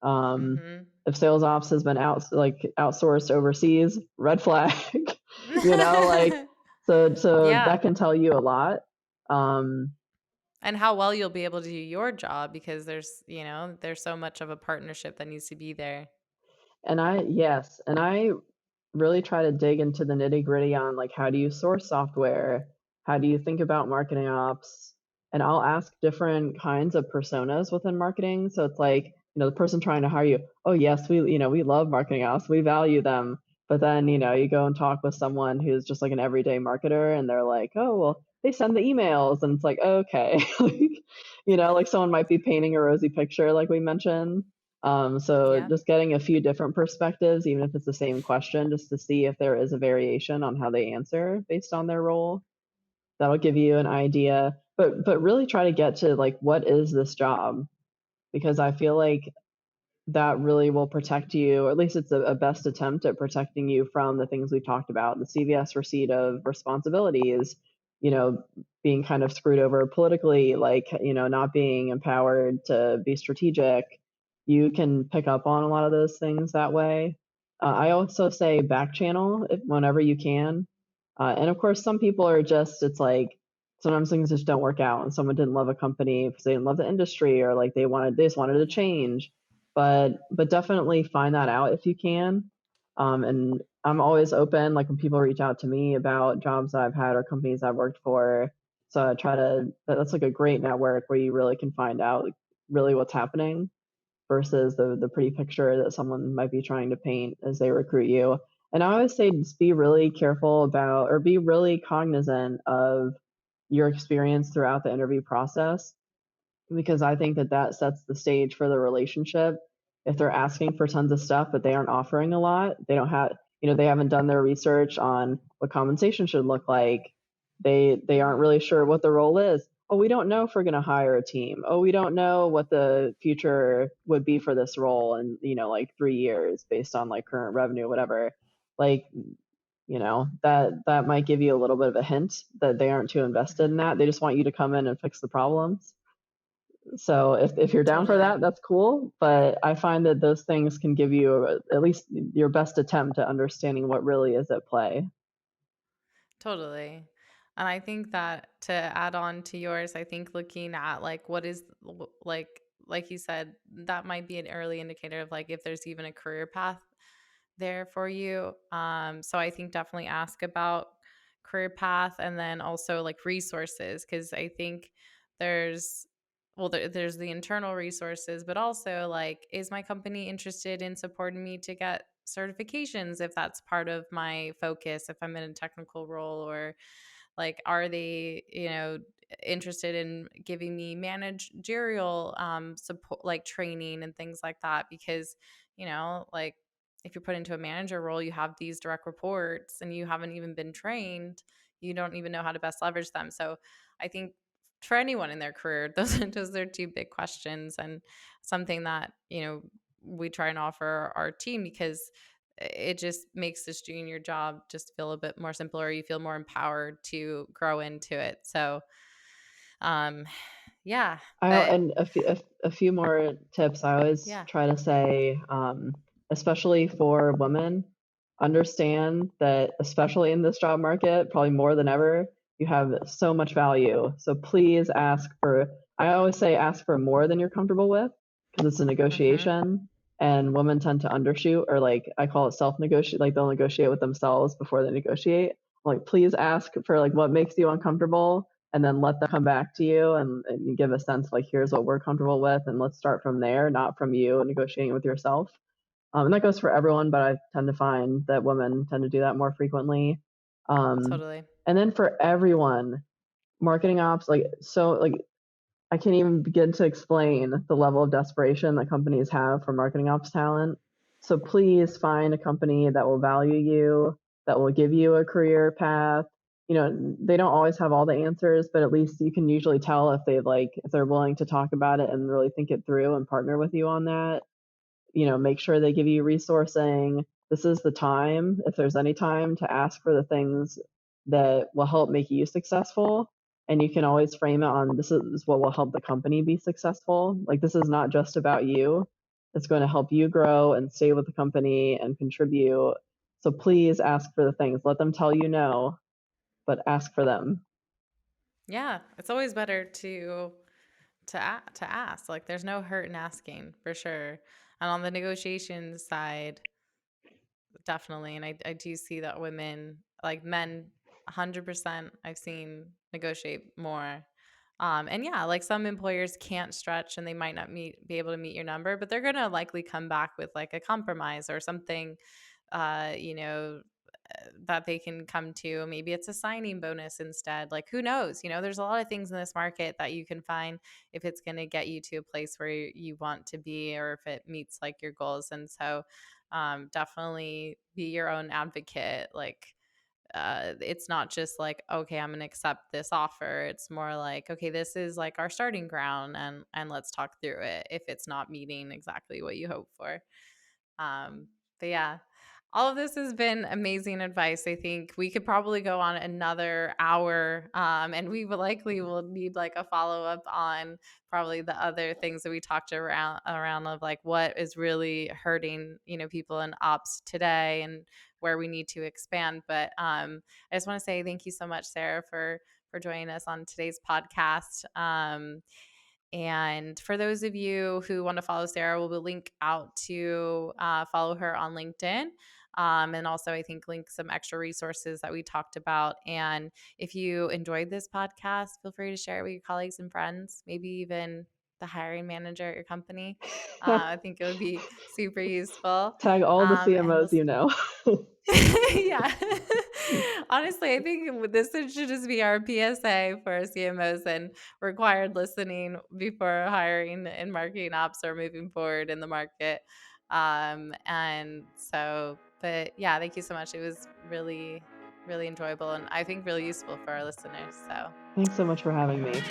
Um, Hmm. if sales ops has been outsourced overseas, red flag. you know, like so Yeah. that can tell you a lot. Um, And how well you'll be able to do your job, because there's so much of a partnership that needs to be there. and I really try to dig into the nitty gritty on like how do you source software, how do you think about marketing ops, and I'll ask different kinds of personas within marketing. So it's like, the person trying to hire you, oh yes, we love marketing ops, we value them. But then, you go and talk with someone who's just like an everyday marketer and they're like, oh well, they send the emails, and it's like, okay. Like someone might be painting a rosy picture like we mentioned. So Yeah. just getting a few different perspectives, even if it's the same question, just to see if there is a variation on how they answer based on their role. That'll give you an idea. But really try to get to like what is this job? Because I feel like that really will protect you, or at least it's a best attempt at protecting you from the things we talked about, the CVS receipt of responsibilities, you know, being kind of screwed over politically, like, not being empowered to be strategic. You can pick up on a lot of those things that way. I also say back channel whenever you can. And of course, some people are just, it's like, sometimes things just don't work out and someone didn't love a company because they didn't love the industry or like they just wanted to Yeah. change, but definitely find that out if you can. And I'm always open, like when people reach out to me about jobs that I've had or companies I've worked for. So I try to, that's like a great network where you really can find out like, really what's happening versus the pretty picture that someone might be trying to paint as they recruit you. And I always say just be really careful about, or be really cognizant of your experience throughout the interview process, because I think that sets the stage for the relationship. If they're asking for tons of stuff, but they aren't offering a lot, they don't have, they haven't done their research on what compensation should look like. They aren't really sure what the role is. Oh, we don't know if we're going to hire a team. Oh, we don't know what the future would be for this role in, like 3 years based on like current revenue, whatever. Like, that might give you a little bit of a hint that they aren't too invested in that. They just want you to come in and fix the problems. So if you're down for Totally. that, that's cool. But I find that those things can give you at least your best attempt at understanding what really is at play. Totally. And I think that to add on to yours, I think looking at like what is like you said, that might be an early indicator of like if there's even a career path there for you. So I think definitely ask about career path and then also like resources because I think there's there's the internal resources, but also like is my company interested in supporting me to get certifications if that's part of my focus if I'm in a technical role or like are they interested in giving me managerial support like training and things like that because like if you're put into a manager role you have these direct reports and you haven't even been trained you don't even know how to best leverage them so I think for anyone in their career those are two big questions and something that we try and offer our team because it just makes this junior job just feel a bit more simple or you feel more empowered to grow into it so um yeah but And a few more tips. I always yeah. try to say, especially for women, understand that, especially in this job market, probably more than ever, you have so much value. So please I always say ask for more than you're comfortable with because it's a Mm-hmm. negotiation and women tend to undershoot or like I call it self-negotiate, like they'll negotiate with themselves before they negotiate. Like, please ask for like what makes you uncomfortable and then let them come back to you and give a sense like here's what we're comfortable with and let's start from there, not from you negotiating with yourself. And that goes for everyone, but I tend to find that women tend to do that more frequently. um, Totally. and then for everyone, marketing ops, like I can't even begin to explain the level of desperation that companies have for marketing ops talent. So please find a company that will value you, that will give you a career path. They don't always have all the answers, but at least you can usually tell if they're willing to talk about it and really think it through and partner with you on that. Make sure they give you resourcing. This is the time, if there's any time, to ask for the things that will help make you successful. And you can always frame it on this is what will help the company be successful. Like, this is not just about you, it's going to help you grow and stay with the company and contribute. So please ask for the things. Let them tell you no, but ask for them. Yeah, it's always better to ask. Like, there's no hurt in asking for sure. And on the negotiation side, definitely. And I do see that women, like men, 100%, I've seen negotiate more. And yeah, like some employers can't stretch and they might not be able to meet your number, but they're gonna likely come back with like a compromise or something, uh, you know, that they can come to. Maybe it's a signing bonus instead. Like, who knows? There's a lot of things in this market that you can find if it's going to get you to a place where you want to be or if it meets like your goals. And so, definitely be your own advocate. Like, it's not just like, okay, I'm going to accept this offer. It's more like, okay, this is like our starting ground and let's talk through it if it's not meeting exactly what you hope for. Um, but yeah, all of this has been amazing advice. I think we could probably go on another hour, and we will likely will need like a follow up on probably the other things that we talked around of like what is really hurting people in ops today and where we need to expand. But I just want to say thank you so much, Sarah, for joining us on today's podcast. And for those of you who want to follow Sarah, we'll link out to follow her on LinkedIn. And also, I think, link some extra resources that we talked about. And if you enjoyed this podcast, feel free to share it with your colleagues and friends, maybe even the hiring manager at your company. I think it would be super useful. Tag all the And we'll CMOs you know. yeah. Honestly, I think this should just be our PSA for CMOs and required listening before hiring in marketing ops or moving forward in the market. And so, but yeah, thank you so much. It was really really enjoyable and I think really useful for our listeners. So Thanks so much for having me.